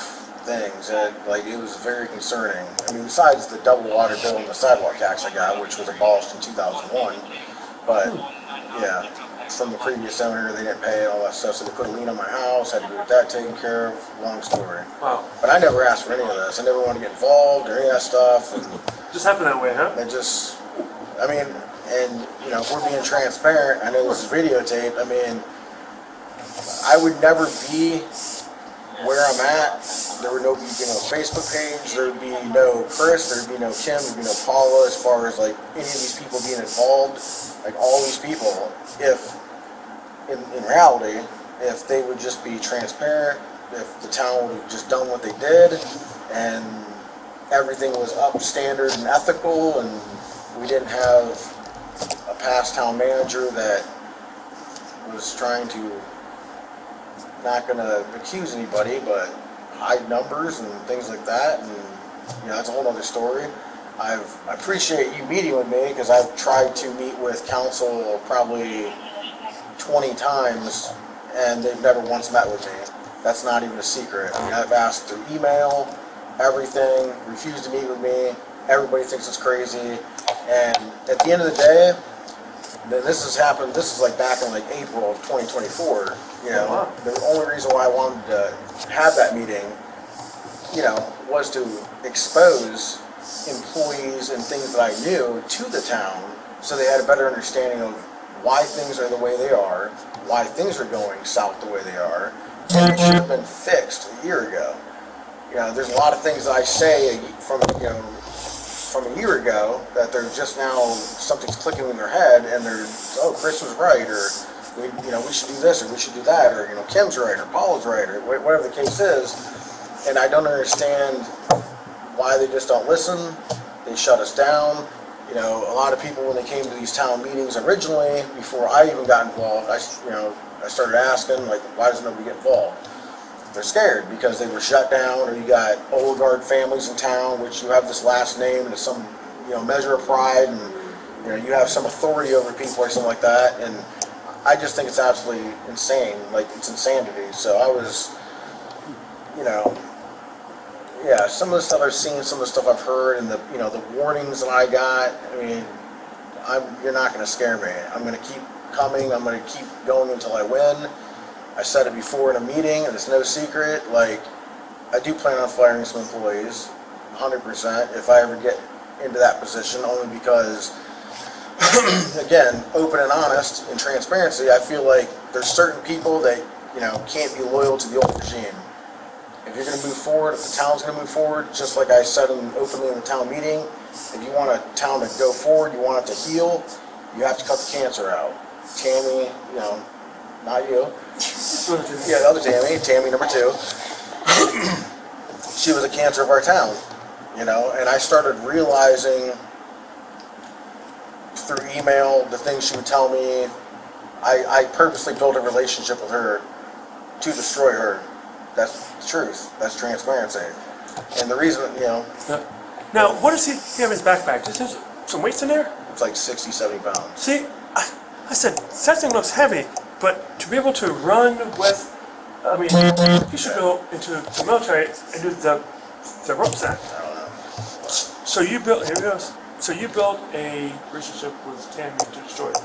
things that, it was very concerning. I mean, besides the double water bill and the sidewalk tax I got, which was abolished in 2001, but, yeah, from the previous owner, they didn't pay all that stuff, so they put a lien on my house, had to get that taken care of, long story. wow, But I never asked for any of this. I never wanted to get involved or any of that stuff, and just happened that way, huh? it just, if we're being transparent, I know this is videotaped, I would never be where I'm at. There would no be, Facebook page. There would be no Chris. There would be no Kim. There would be no Paula. As far as like any of these people being involved, like all these people, if in reality, if they would just be transparent, if the town would have just done what they did, and everything was up standard and ethical, and we didn't have a past town manager that was trying to, not going to accuse anybody, but hide numbers and things like that, and that's a whole other story. I appreciate you meeting with me, because I've tried to meet with council probably 20 times, and they've never once met with me. That's not even a secret. I mean, I've asked through email, everything, refused to meet with me. Everybody thinks it's crazy, and at the end of the day, this has happened. This is like back in like April of 2024. The only reason why I wanted to have that meeting, was to expose employees and things that I knew to the town, so they had a better understanding of why things are the way they are, why things are going south the way they are, and it should have been fixed a year ago. There's a lot of things that I say from a year ago that they're just now, something's clicking in their head, and they're, oh, Chris was right, or we should do this, or we should do that, or Kim's right, or Paul's right, or whatever the case is. And I don't understand why they just don't listen. They shut us down. A lot of people, when they came to these town meetings originally, before I even got involved, I started asking, like, why doesn't nobody get involved? They're scared because they were shut down, or you got oligarch families in town, which you have this last name and some, measure of pride, and you have some authority over people or something like that. And I just think it's absolutely insane. Like, it's insanity. So I was, some of the stuff I've seen, some of the stuff I've heard, and the warnings that I got. I mean, you're not going to scare me. I'm going to keep coming. I'm going to keep going until I win. I said it before in a meeting, and it's no secret. Like, I do plan on firing some employees, 100%, if I ever get into that position, only because, again, open and honest and transparency, I feel like there's certain people that, can't be loyal to the old regime. If you're going to move forward, if the town's going to move forward, just like I said openly in the town meeting, if you want a town to go forward, you want it to heal, you have to cut the cancer out. Tammy, not you. Yeah, the other Tammy number 2. She was a cancer of our town, and I started realizing through email, the things she would tell me. I purposely built a relationship with her to destroy her. That's the truth. That's transparency. And the reason, Now, what does he have in his backpack? Does he have some weights in there? it's like 60, 70 pounds. See, I said, that thing looks heavy, but to be able to run with, I mean, you should go into the military and do the rope set. I don't know. So you built, here it goes. So you built a relationship with Tammy to destroy it.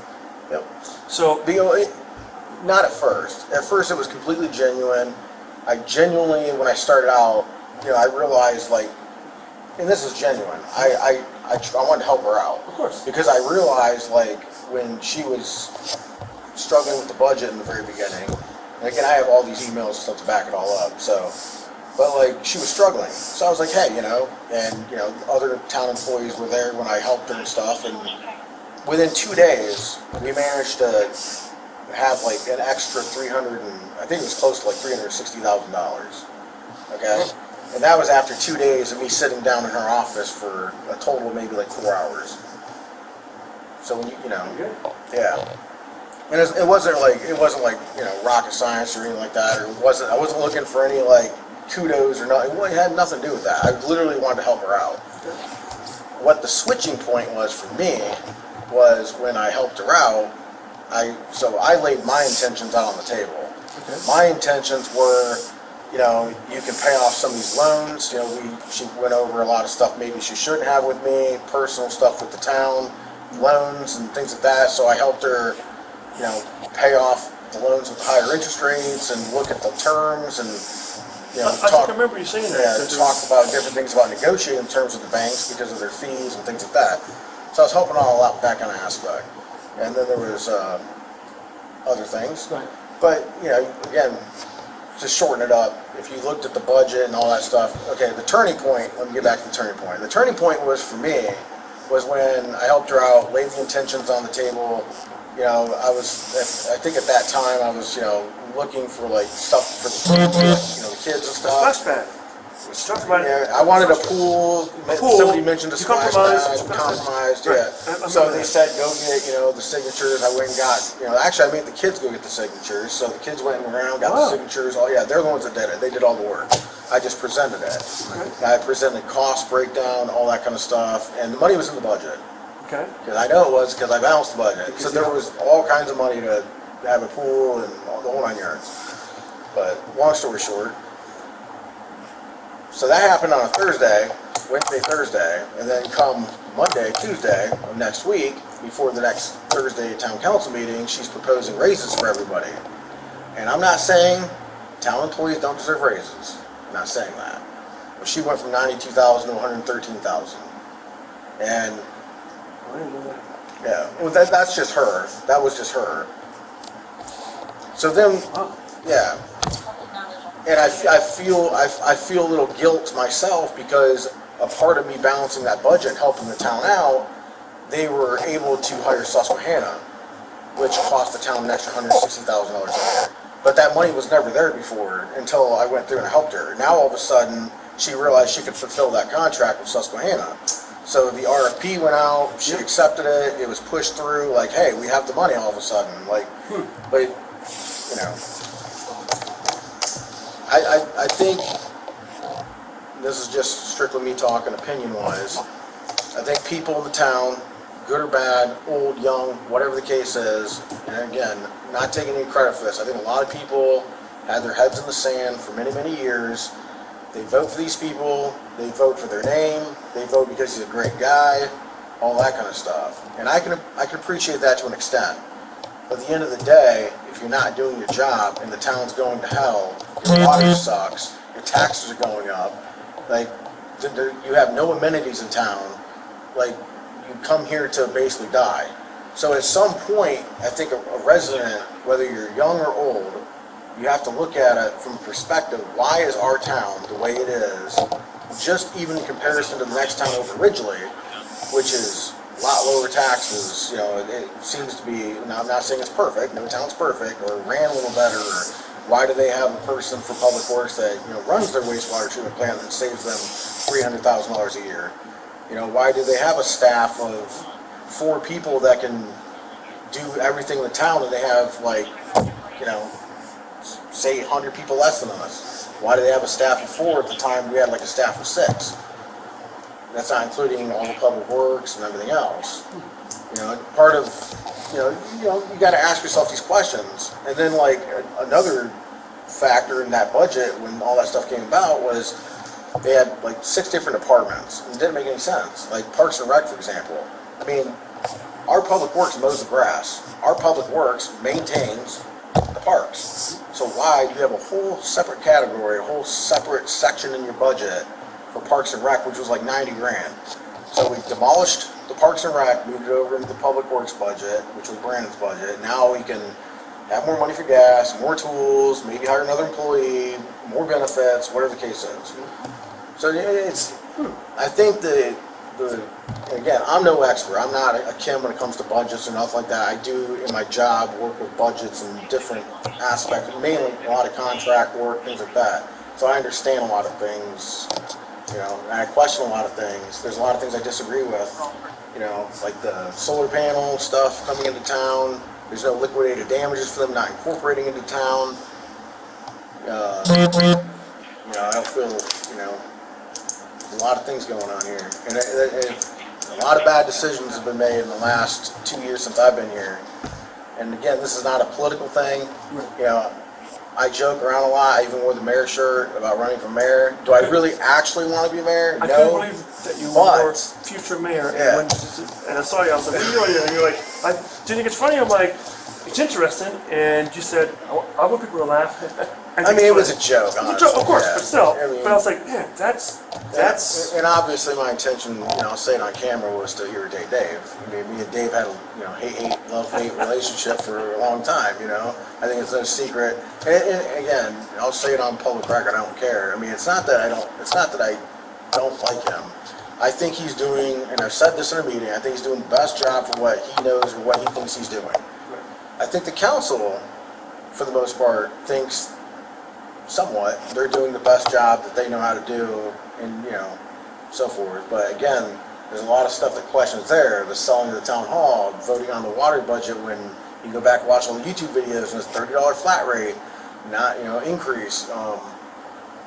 Yep. So, Not at first. At first it was completely genuine. I genuinely, when I started out, I realized, like, and this is genuine, I wanted to help her out. of course. Because I realized, like, when she was struggling with the budget in the very beginning, and again, I have all these emails and stuff to back it all up, so, but, like, she was struggling. So I was like, hey, and, other town employees were there when I helped her and stuff, and within 2 days, we managed to have, like, an extra I think it was close to, like, $360,000, okay? And that was after 2 days of me sitting down in her office for a total of maybe, like, 4 hours. So when yeah. And it wasn't like rocket science or anything like that, or I wasn't looking for any like kudos or nothing. It had nothing to do with that. I literally wanted to help her out. What the switching point was for me was when I helped her out. I laid my intentions out on the table. Okay. My intentions were, you can pay off some of these loans. She went over a lot of stuff maybe she shouldn't have with me, personal stuff with the town, loans and things like that. So I helped her, pay off the loans with higher interest rates and look at the terms and, I think I remember you saying that. yeah, talk about different things about negotiating terms with the banks because of their fees and things like that. So I was helping all out with that kind of aspect. And then there was other things. Right. But, again, to shorten it up, if you looked at the budget and all that stuff, okay, the turning point, let me get back to the turning point. The turning point was, for me, was when I helped her out, laid the intentions on the table. I think at that time I was, looking for like stuff for the kids and stuff. Splash pad. Yeah, I wanted a pool. Somebody mentioned a You splash compromised. pad. Compromised, Right. yeah. I So remember they that. said go get, the signatures. I went and got, actually I made the kids go get the signatures. So the kids went around, got the Wow. signatures. They're the ones that did it. They did all the work. I just presented it. Okay. I presented cost breakdown, all that kind of stuff, and the money was in the budget. Okay. Because I know it was because I balanced the budget. So there was all kinds of money to have a pool and all the whole 9 yards. But long story short, so that happened on a Thursday, Wednesday, Thursday, and then come Monday, Tuesday of next week, before the next Thursday town council meeting, she's proposing raises for everybody. And I'm not saying town employees don't deserve raises. I'm not saying that. But she went from 92,000 to 113,000. And I didn't know that. yeah, well, that's just her. That was just her. So then, Wow. yeah, Public knowledge. and I feel a little guilt myself because a part of me balancing that budget, helping the town out, they were able to hire Susquehanna, which cost the town an extra $160,000 a year. But that money was never there before until I went through and helped her. Now all of a sudden, she realized she could fulfill that contract with Susquehanna. So the RFP went out, she accepted it, it was pushed through, like, hey, we have the money all of a sudden. Like, but, I think, this is just strictly me talking opinion-wise, I think people in the town, good or bad, old, young, whatever the case is, and again, not taking any credit for this, I think a lot of people had their heads in the sand for many, many years. They vote for these people, they vote for their name, they vote because he's a great guy, all that kind of stuff. And I can appreciate that to an extent. But at the end of the day, if you're not doing your job and the town's going to hell, your water sucks, your taxes are going up, like, you have no amenities in town, like, you come here to basically die. So at some point, I think a resident, whether you're young or old, you have to look at it from a perspective, why is our town the way it is, just even in comparison to the next town over Ridgely, which is a lot lower taxes, it seems to be, now I'm not saying it's perfect, no town's perfect, or ran a little better, or why do they have a person for public works that, runs their wastewater treatment plant that saves them $300,000 a year? Why do they have a staff of 4 people that can do everything in the town and they have say 100 people less than us? Why do they have a staff of 4 at the time we had like a staff of 6? That's not including all the public works and everything else. Part of, you got to ask yourself these questions. And then another factor in that budget when all that stuff came about was they had 6 different departments. And it didn't make any sense. Like Parks and Rec, for example. I mean, our public works mows the grass. Our public works maintains the parks. So why do you have a whole separate category, a whole separate section in your budget for Parks and Rec, which was like 90 grand? So we demolished the Parks and Rec, moved it over into the Public Works budget, which was Brandon's budget. Now we can have more money for gas, more tools, maybe hire another employee, more benefits, whatever the case is. So I think again, I'm no expert. I'm not a Kim when it comes to budgets or nothing like that. I do, in my job, work with budgets and different aspects, mainly a lot of contract work, things like that. So I understand a lot of things, and I question a lot of things. There's a lot of things I disagree with, like the solar panel stuff coming into town. There's no liquidated damages for them not incorporating into town. I don't feel, there's a lot of things going on here. And a lot of bad decisions have been made in the last 2 years since I've been here. And again, this is not a political thing. I joke around a lot. I even wore the mayor shirt about running for mayor. Do I really actually want to be mayor? I No. couldn't believe that you were future mayor. Yeah. And I saw you. I was like, what are you doing here? And you're like, do you think it's funny? I'm like, it's interesting. And you said, I want people to laugh. I mean, it was a joke, It was a joke, of course, honestly, but still. I mean, But I was like, man, that's. and obviously my intention, I'll say it on camera, was to irritate Dave. I mean, me and Dave had a, hate, love-hate relationship for a long time, I think it's no secret. And again, I'll say it on public record, I don't care. I mean, it's not that I don't like him. I think he's doing, and I've said this in a meeting, I think he's doing the best job for what he knows or what he thinks he's doing. I think the council, for the most part, thinks somewhat they're doing the best job that they know how to do, and so forth. But again, there's a lot of stuff that questions there. The selling of the town hall, voting on the water budget when you go back and watch all the YouTube videos and it's $30 flat rate, not increase.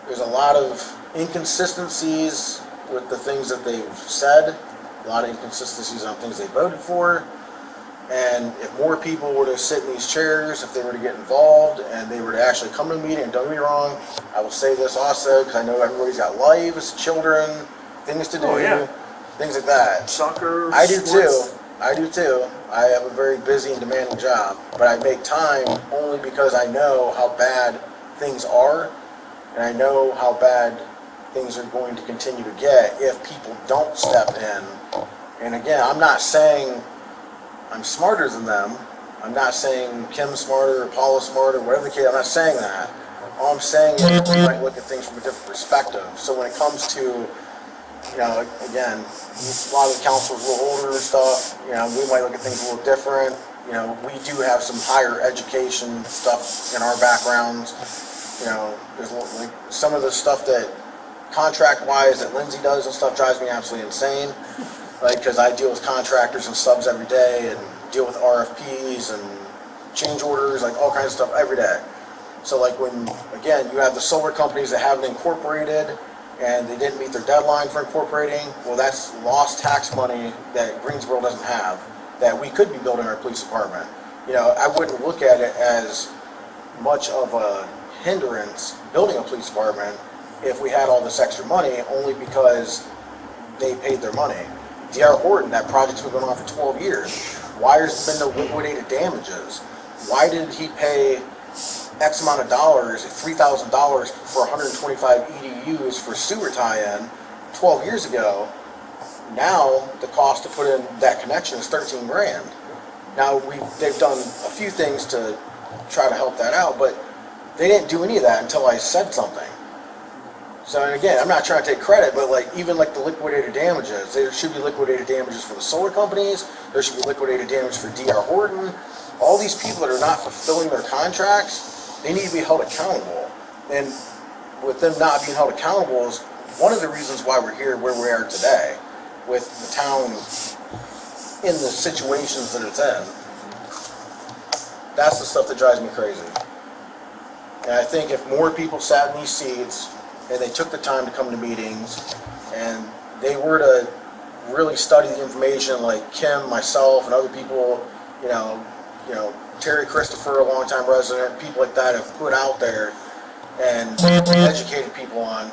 There's a lot of inconsistencies with the things that they've said, a lot of inconsistencies on things they voted for. And if more people were to sit in these chairs, if they were to get involved and they were to actually come to a meeting, and don't get me wrong, I will say this also, because I know everybody's got lives, children, things to do, things like that. Soccer, I do sports. too. I do too. I have a very busy and demanding job, but I make time only because I know how bad things are, and I know how bad things are going to continue to get if people don't step in. And again, I'm not saying I'm smarter than them. I'm not saying Kim's smarter or Paula's smarter, whatever the case. I'm not saying that. All I'm saying is we might look at things from a different perspective. So when it comes to, again, a lot of the council's a little older and stuff. We might look at things a little different. We do have some higher education stuff in our backgrounds. There's like some of the stuff that contract-wise that Lindsay does and stuff drives me absolutely insane. Like, because I deal with contractors and subs every day and deal with RFPs and change orders, like all kinds of stuff every day. So like when, again, you have the solar companies that haven't incorporated and they didn't meet their deadline for incorporating, well, that's lost tax money that Greensboro doesn't have, that we could be building our police department. I wouldn't look at it as much of a hindrance building a police department if we had all this extra money, only because they paid their money. D.R. Horton, that project's been going on for 12 years. Why has there been no liquidated damages? Why did he pay X amount of dollars, $3,000 for 125 EDUs for sewer tie-in 12 years ago? Now the cost to put in that connection is 13 grand. Now they've done a few things to try to help that out, but they didn't do any of that until I said something. So, and again, I'm not trying to take credit, but even the liquidated damages, there should be liquidated damages for the solar companies, there should be liquidated damage for D.R. Horton. All these people that are not fulfilling their contracts, they need to be held accountable. And with them not being held accountable is one of the reasons why we're here where we are today, with the town in the situations that it's in. That's the stuff that drives me crazy. And I think if more people sat in these seats and they took the time to come to meetings and they were to really study the information, like Kim, myself, and other people, Terry Christopher, a longtime resident, people like that have put out there and educated people on,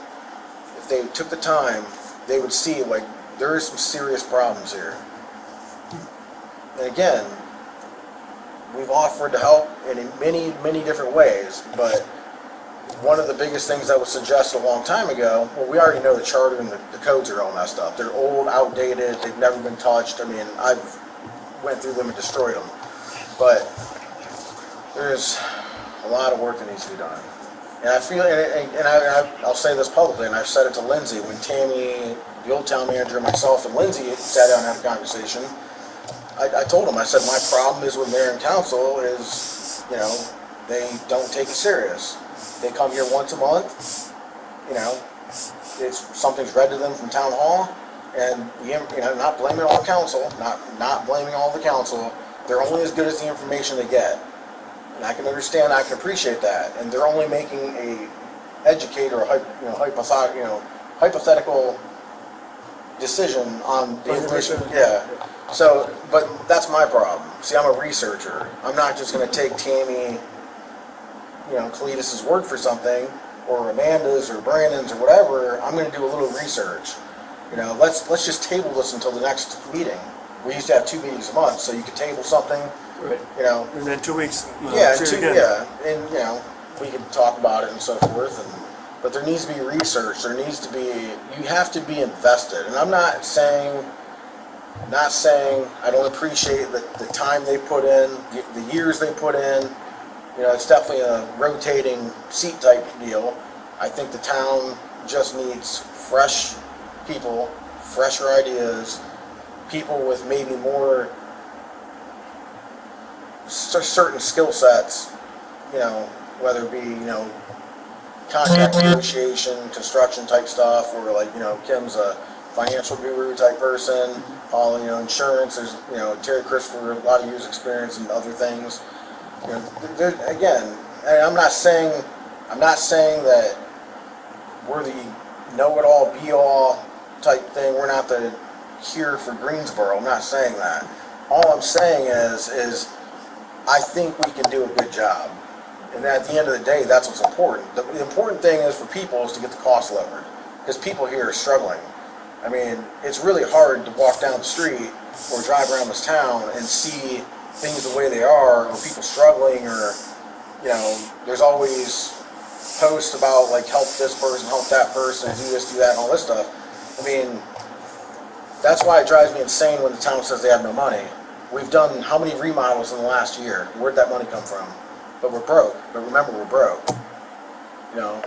if they took the time, they would see there is some serious problems here. And again, we've offered to help in many, many different ways, but one of the biggest things I would suggest a long time ago, well, we already know the charter and the codes are all messed up. They're old, outdated, they've never been touched. I mean, I've went through them and destroyed them. But there's a lot of work that needs to be done. And I feel, and I'll say this publicly, and I've said it to Lindsay, when Tammy, the old town manager, myself, and Lindsay sat down and had a conversation, I told them, I said, my problem is with mayor and council is, they don't take it serious. They come here once a month, something's read to them from town hall, and not blaming all the council, not blaming all the council, they're only as good as the information they get. And I can understand, I can appreciate that, and they're only making a educated or hypothetical decision on the information. Yeah. So, but that's my problem. See, I'm a researcher. I'm not just going to take Tammy, Cletus's word for something, or Amanda's or Brandon's or whatever. I'm going to do a little research. Let's just table this until the next meeting. We used to have 2 meetings a month, so you could table something. Right. And then 2 weeks. And we could talk about it and so forth. But there needs to be research. There needs to be, you have to be invested. And I'm not saying I don't appreciate the time they put in, the years they put in. You know, it's definitely a rotating seat type deal. I think the town just needs fresh people, fresher ideas, people with maybe more certain skill sets, you know, whether it be, you know, contract negotiation, construction type stuff, or like, you know, Kim's a financial guru type person, all, you know, insurance, there's, you know, Terry Christopher, a lot of years experience in other things. You know, again, and I'm not saying that we're the know-it-all, be-all type thing. We're not the cure for Greensboro. I'm not saying that. All I'm saying is I think we can do a good job. And at the end of the day, that's what's important. The important thing is for people is to get the cost lowered, because people here are struggling. I mean, it's really hard to walk down the street or drive around this town and see things the way they are, or people struggling, or, you know, there's always posts about like help this person, help that person, do this, do that, and all this stuff. I mean, that's why it drives me insane when the town says they have no money. We've done how many remodels in the last year? Where'd that money come from? But we're broke. But remember, we're broke. You know,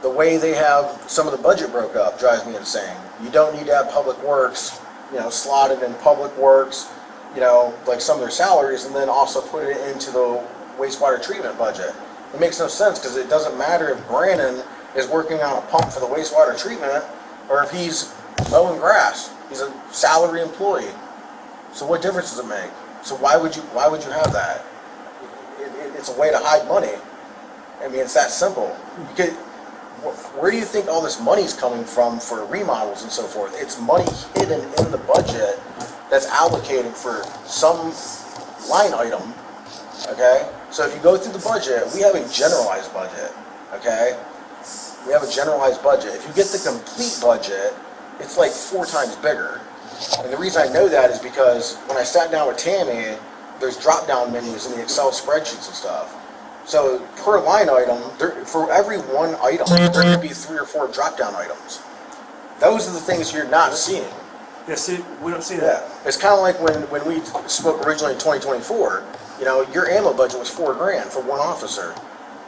the way they have some of the budget broke up drives me insane. You don't need to have public works, you know, slotted in public works, you know, like some of their salaries, and then also put it into the wastewater treatment budget. It makes no sense, because it doesn't matter if Brandon is working on a pump for the wastewater treatment or if he's mowing grass. He's a salary employee. So what difference does it make? So why would you have that? It's a way to hide money. I mean, it's that simple. Where do you think all this money's coming from for remodels and so forth? It's money hidden in the budget that's allocated for some line item, okay? So if you go through the budget, we have a generalized budget, okay? We have a generalized budget. If you get the complete budget, it's like 4 times bigger. And the reason I know that is because when I sat down with Tammy, there's drop-down menus in the Excel spreadsheets and stuff. So per line item, for every one item, there could be 3 or 4 drop-down items. Those are the things you're not seeing. Yeah, see, we don't see Yeah, that. it's kind of like when we spoke originally in 2024. You know, your ammo budget was $4,000 for one officer.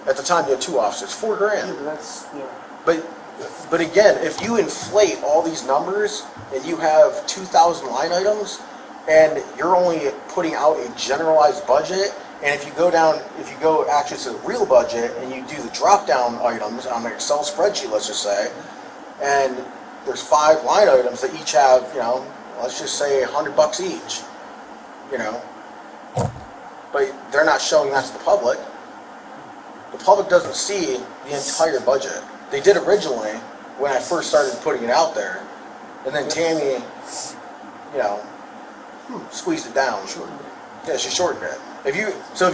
At the time, you had 2 officers, $4,000. Yeah, but that's, yeah. But again, if you inflate all these numbers and you have 2,000 line items, and you're only putting out a generalized budget, and if you go actually to the real budget and you do the drop-down items on an Excel spreadsheet, let's just say, and there's 5 line items that each have, you know, let's just say $100 each, you know, but they're not showing that to the public. The public doesn't see the entire budget. They did originally when I first started putting it out there, and then Tammy, you know, squeezed it down. Yeah, she shortened it. If you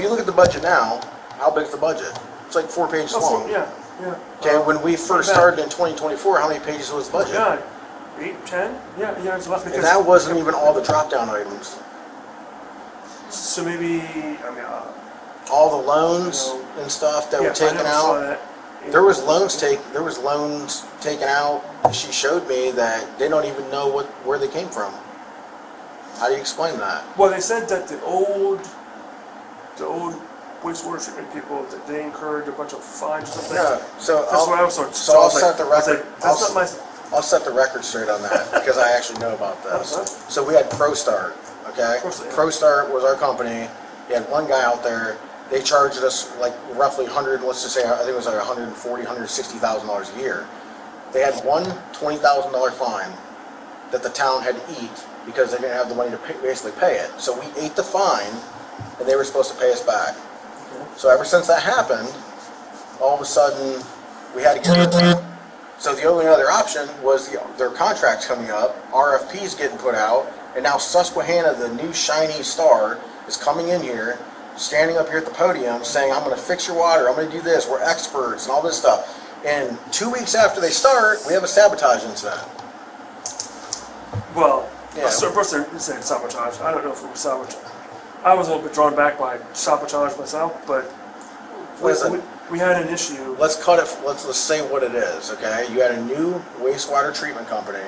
look at the budget now, how big's the budget? It's like 4 pages long. Yeah. Okay, when we first started in 2024, how many pages was the budget? Yeah, 8, 10? Yeah, it's left. And that wasn't even all the drop-down items. So maybe, I mean, All the loans and stuff that were taken out. There was loans taken out. She showed me that they don't even know where they came from. How do you explain that? Well, they said that the old wastewater treatment people, that they incurred a bunch of fines or something. Yeah, so That's what I was told. So I'll set the I was record. like, that's not my. I'll set the record straight on that because I actually know about this. Uh-huh. So we had ProStart, okay? ProStart, yeah. ProStart was our company. We had one guy out there. They charged us like roughly 100, let's just say, I think it was like $140,000, $160,000 a year. They had one $20,000 fine that the town had to eat because they didn't have the money to basically pay it. So we ate the fine, and they were supposed to pay us back. So ever since that happened, all of a sudden, we had to get rid of them. So the only other option was their contracts coming up, RFPs getting put out, and now Susquehanna, the new shiny star, is coming in here, standing up here at the podium saying, I'm going to fix your water, I'm going to do this, we're experts, and all this stuff. And 2 weeks after they start, we have a sabotage incident. Well, Yeah. a certain person said sabotage. I don't know if it was sabotage. I was a little bit drawn back by sabotage myself, but Listen, we had an issue. Let's cut it. Let's say what it is. Okay, you had a new wastewater treatment company.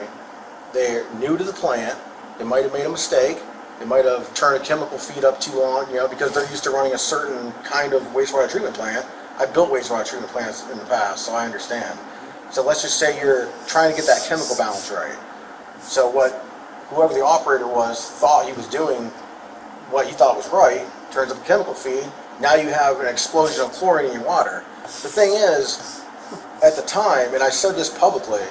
They're new to the plant. They might have made a mistake. They might have turned a chemical feed up too long, because they're used to running a certain kind of wastewater treatment plant. I've built wastewater treatment plants in the past, so I understand. So let's just say you're trying to get that chemical balance right. So whoever the operator was thought he was doing what he thought was right, turns up a chemical feed. Now you have an explosion of chlorine in your water. The thing is, at the time, and I said this publicly,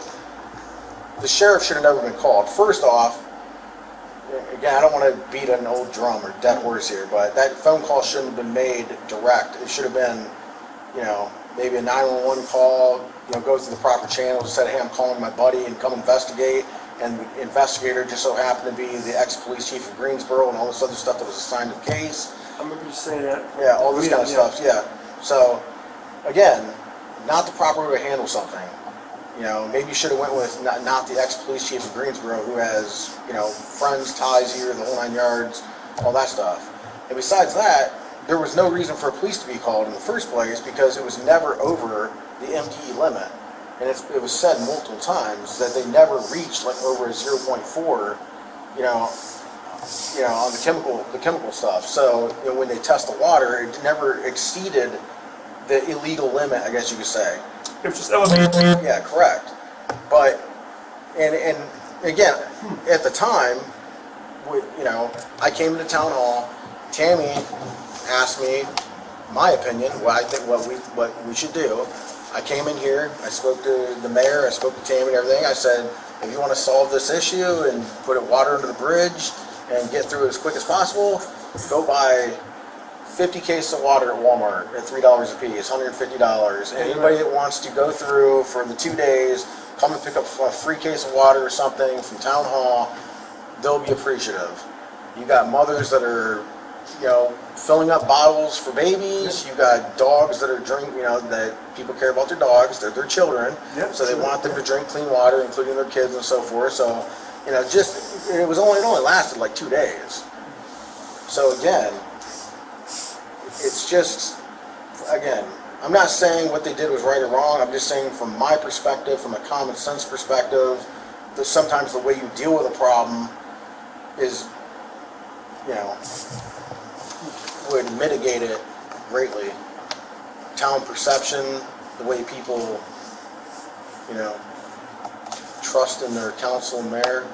the sheriff should have never been called. First off, again, I don't want to beat an old drum or dead horse here, but that phone call shouldn't have been made direct. It should have been, maybe a 911 call, go through the proper channels and said, hey, I'm calling my buddy and come investigate. And the investigator just so happened to be the ex-police chief of Greensboro and all this other stuff that was assigned to the case. I remember you saying that. Yeah, all this kind of stuff, yeah. So, again, not the proper way to handle something. Maybe you should have went with not the ex-police chief of Greensboro who has, friends, ties here, the whole 9 yards, all that stuff. And besides that, there was no reason for police to be called in the first place because it was never over the MDE limit. And it was said multiple times that they never reached over a 0.4, on the chemical stuff. So when they test the water, it never exceeded the illegal limit, I guess you could say. It was just elevated. Yeah, correct. But and again, at the time, I came into town hall. Tammy asked me my opinion, what we should do. I came in here, I spoke to the mayor, I spoke to Tammy and everything. I said, if you want to solve this issue and put water under the bridge and get through it as quick as possible, go buy 50 cases of water at Walmart at $3 a piece, $150. And anybody that wants to go through for the 2 days, come and pick up a free case of water or something from town hall, they'll be appreciative. You got mothers that are filling up bottles for babies. You got dogs that are that people care about their dogs. They're their children. Yep, so they want them to drink clean water, including their kids and so forth. So, it only lasted like 2 days. So again, it's just, I'm not saying what they did was right or wrong. I'm just saying from my perspective, from a common sense perspective, that sometimes the way you deal with a problem is, would mitigate it greatly. Town perception, the way people, trust in their council and mayor.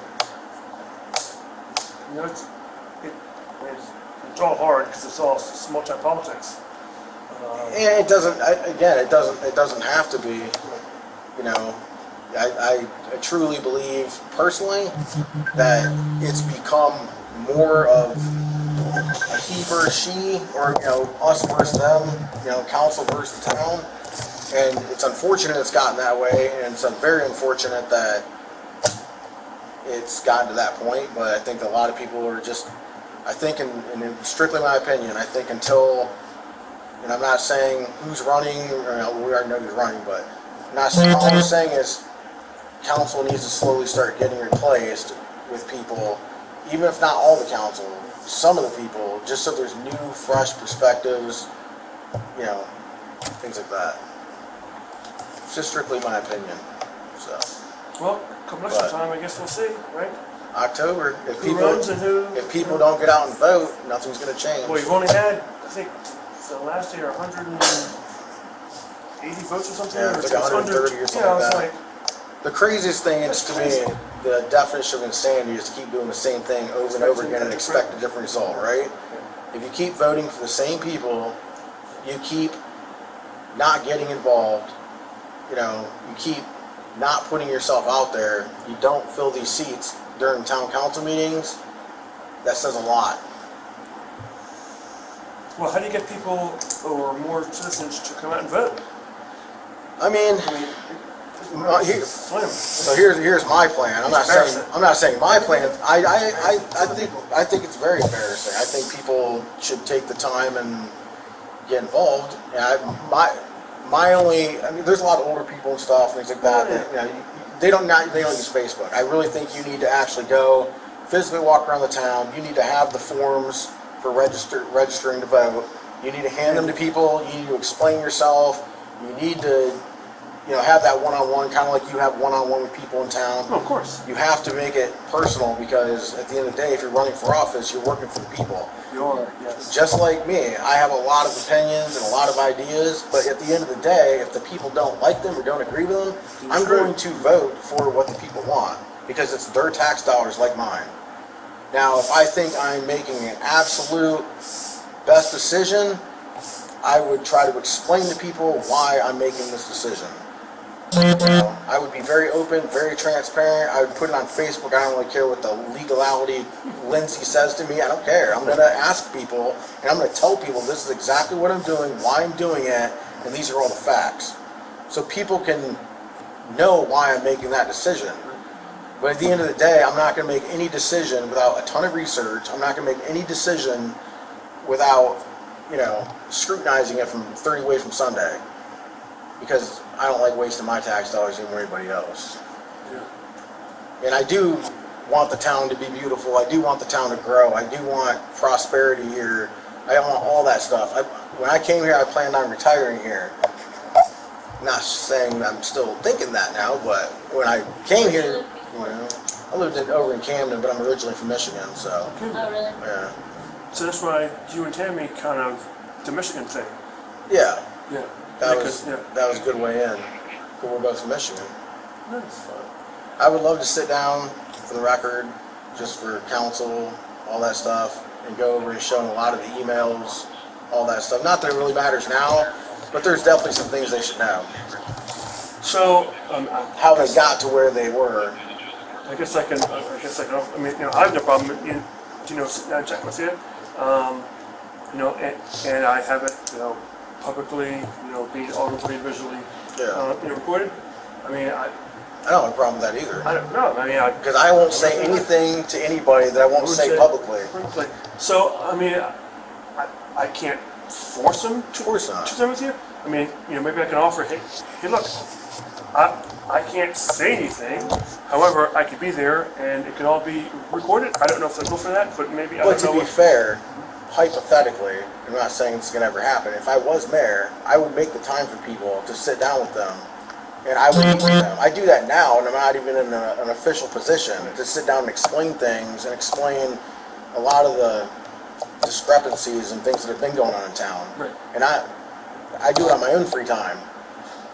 It's all hard because it's multi-politics. And it doesn't. It doesn't have to be. I truly believe personally that it's become more of a he versus she, or us versus them, council versus the town. And it's unfortunate it's gotten that way, and it's very unfortunate that it's gotten to that point. But I think a lot of people are just, I think, in strictly my opinion, I think until, and I'm not saying who's running, or we already know who's running, but all I'm saying is council needs to slowly start getting replaced with people, even if not all the council, some of the people, just so there's new, fresh perspectives, things like that. It's just strictly my opinion. So. Well, come election time, I guess we'll see, right? October. If Who runs and who? If people don't get out and vote, nothing's going to change. Well, you've only had, I think, the last year 180 votes or something. Yeah, it's like 130 or something like that. The craziest thing is, to me, the definition of insanity is to keep doing the same thing over and over again and expect a different result, right? If you keep voting for the same people, you keep not getting involved, you keep not putting yourself out there, you don't fill these seats during town council meetings, that says a lot. Well, how do you get people or more citizens to come out and vote? I mean, so here's my plan. I'm not saying my plan. I think it's very embarrassing. I think people should take the time and get involved. And there's a lot of older people and stuff, things like that. They don't use Facebook. I really think you need to actually go physically walk around the town. You need to have the forms for registering to vote. You need to hand them to people. You need to explain yourself. You need to, have that one-on-one, kind of like you have one-on-one with people in town. Oh, of course. You have to make it personal because at the end of the day, if you're running for office, you're working for the people. You are, yes. Just like me, I have a lot of opinions and a lot of ideas, but at the end of the day, if the people don't like them or don't agree with them, I'm going to vote for what the people want because it's their tax dollars like mine. Now, if I think I'm making an absolute best decision, I would try to explain to people why I'm making this decision. I would be very open, very transparent. I would put it on Facebook. I don't really care what the legality Lindsay says to me. I don't care. I'm going to ask people, and I'm going to tell people this is exactly what I'm doing, why I'm doing it, and these are all the facts. So people can know why I'm making that decision. But at the end of the day, I'm not going to make any decision without a ton of research. I'm not going to make any decision without, scrutinizing it from 30 ways from Sunday. Because I don't like wasting my tax dollars anymore than anybody else. Yeah. And I do want the town to be beautiful. I do want the town to grow. I do want prosperity here. I want all that stuff. When I came here, I planned on retiring here. Not saying I'm still thinking that now, but when I came here, I lived over in Camden, but I'm originally from Michigan, so. Okay. Oh, really? Yeah. So that's why you and Tammy kind of, the Michigan thing. Yeah. Yeah. That Because, was a good way in. Because we're both from Michigan. Nice. I would love to sit down for the record, just for council, all that stuff, and go over and show them a lot of the emails, all that stuff. Not that it really matters now, but there's definitely some things they should know. So, How they got to where they were. I guess I can, I have no problem, sitting down and checking with you. And I have it, publicly, being audibly and visually, recorded. I don't have a problem with that either. I don't know. Because I won't say anything to anybody that I won't say publicly. So, I can't force them to course not. to them with you. Maybe I can offer, hey, look, I can't say anything. However, I could be there and it could all be recorded. I don't know if they'll go for that, but maybe I But don't know. to be fair, hypothetically, I'm not saying it's going to ever happen. If I was mayor, I would make the time for people to sit down with them, and I would meet with them. I do that now, and I'm not even in an official position to sit down and explain things and explain a lot of the discrepancies and things that have been going on in town. Right. And I do it on my own free time.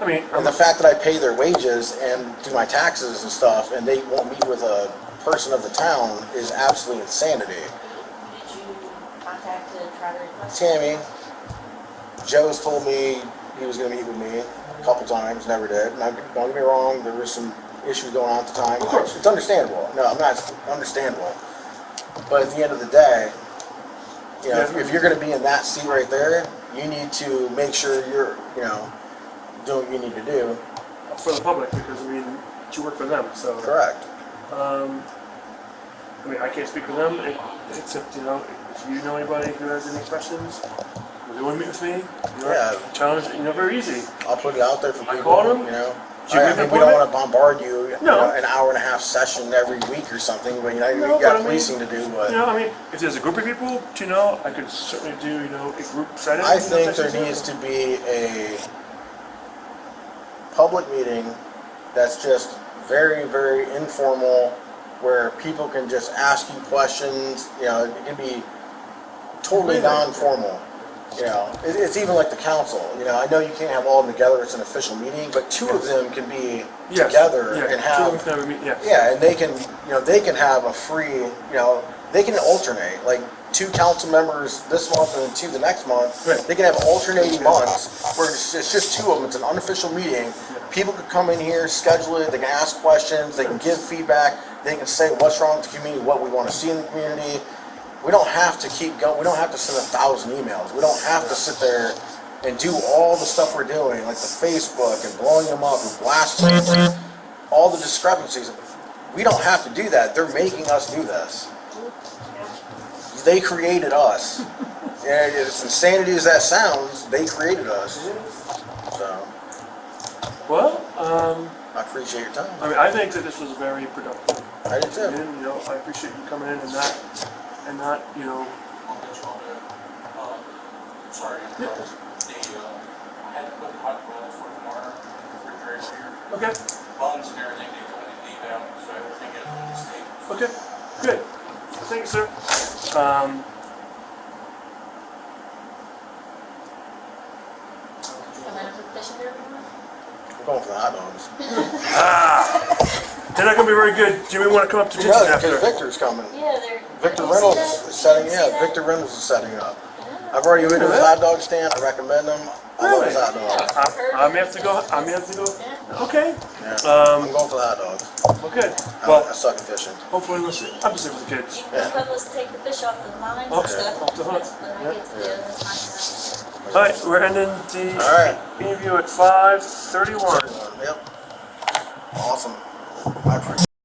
And the fact that I pay their wages and do my taxes and stuff, and they won't meet with a person of the town is absolute insanity. Did you contact to try to request? Tammy, Joe's told me he was going to meet with me a couple times, never did. Now, don't get me wrong, there was some issues going on at the time. Of course. It's understandable. No, I'm not understandable. But at the end of the day, if you're going to be in that seat right there, you need to make sure you're, doing what you need to do. For the public, because you work for them, so. Correct. I can't speak for them, except, if you know anybody who has any questions, or they want to meet with me, challenge, very easy. I'll put it out there for people. Call them. We you don't make an want to bombard you, No. an hour and a half session every week or something, but you No, got but policing to do. But if there's a group of people, I could certainly do, a group setting. I think there needs to be a public meeting that's just very, very informal, where people can just ask you questions. It can be totally non-formal. It's even like the council. I know you can't have all of them together. It's an official meeting, but two of them can be together and have. And they can, they can have a free. They can alternate, like 2 council members this month and then 2 the next month. Right. They can have alternating months where it's just 2 of them. It's an unofficial meeting. People can come in here, schedule it. They can ask questions. They can give feedback. They can say what's wrong with the community, what we want to see in the community. We don't have to keep going. We don't have to send 1,000 emails. We don't have to sit there and do all the stuff we're doing, like the Facebook and blowing them up and blasting them, all the discrepancies. We don't have to do that. They're making us do this. They created us. And as insanity as that sounds, they created us. So. Well, I appreciate your time. I think that this was very productive. I did too. And, I appreciate you coming in and not, sorry to interrupt. I had to put hot rolls for tomorrow in the refrigerator here. Okay, Buns and everything, they told me to leave out, so everything is on the state. okay, good. Thank you, sir. Come out with fishing gear tomorrow? We're going for the hot dogs. They're not gonna be very good. Jimmy, want to come up to Jensen Yeah, after? because Victor's coming. Yeah, they're. Victor you see Reynolds that? is setting, You see yeah, that? Victor Reynolds is setting up. Yeah. I've already went to his hot dog stand, I recommend them. I love his hot dogs. I may have to go. I may have to go. Yeah. Okay. Yeah, I'm going for the hot dogs. Okay. I Well, suck at fishing. hopefully, let's see. I'm just with the kids. You can help us take the fish off the lines Oh, and stuff. off the hook. That's what I get to do, that's my job. All right, we're ending the All right. interview at 5:31. Yep. Awesome. I appreciate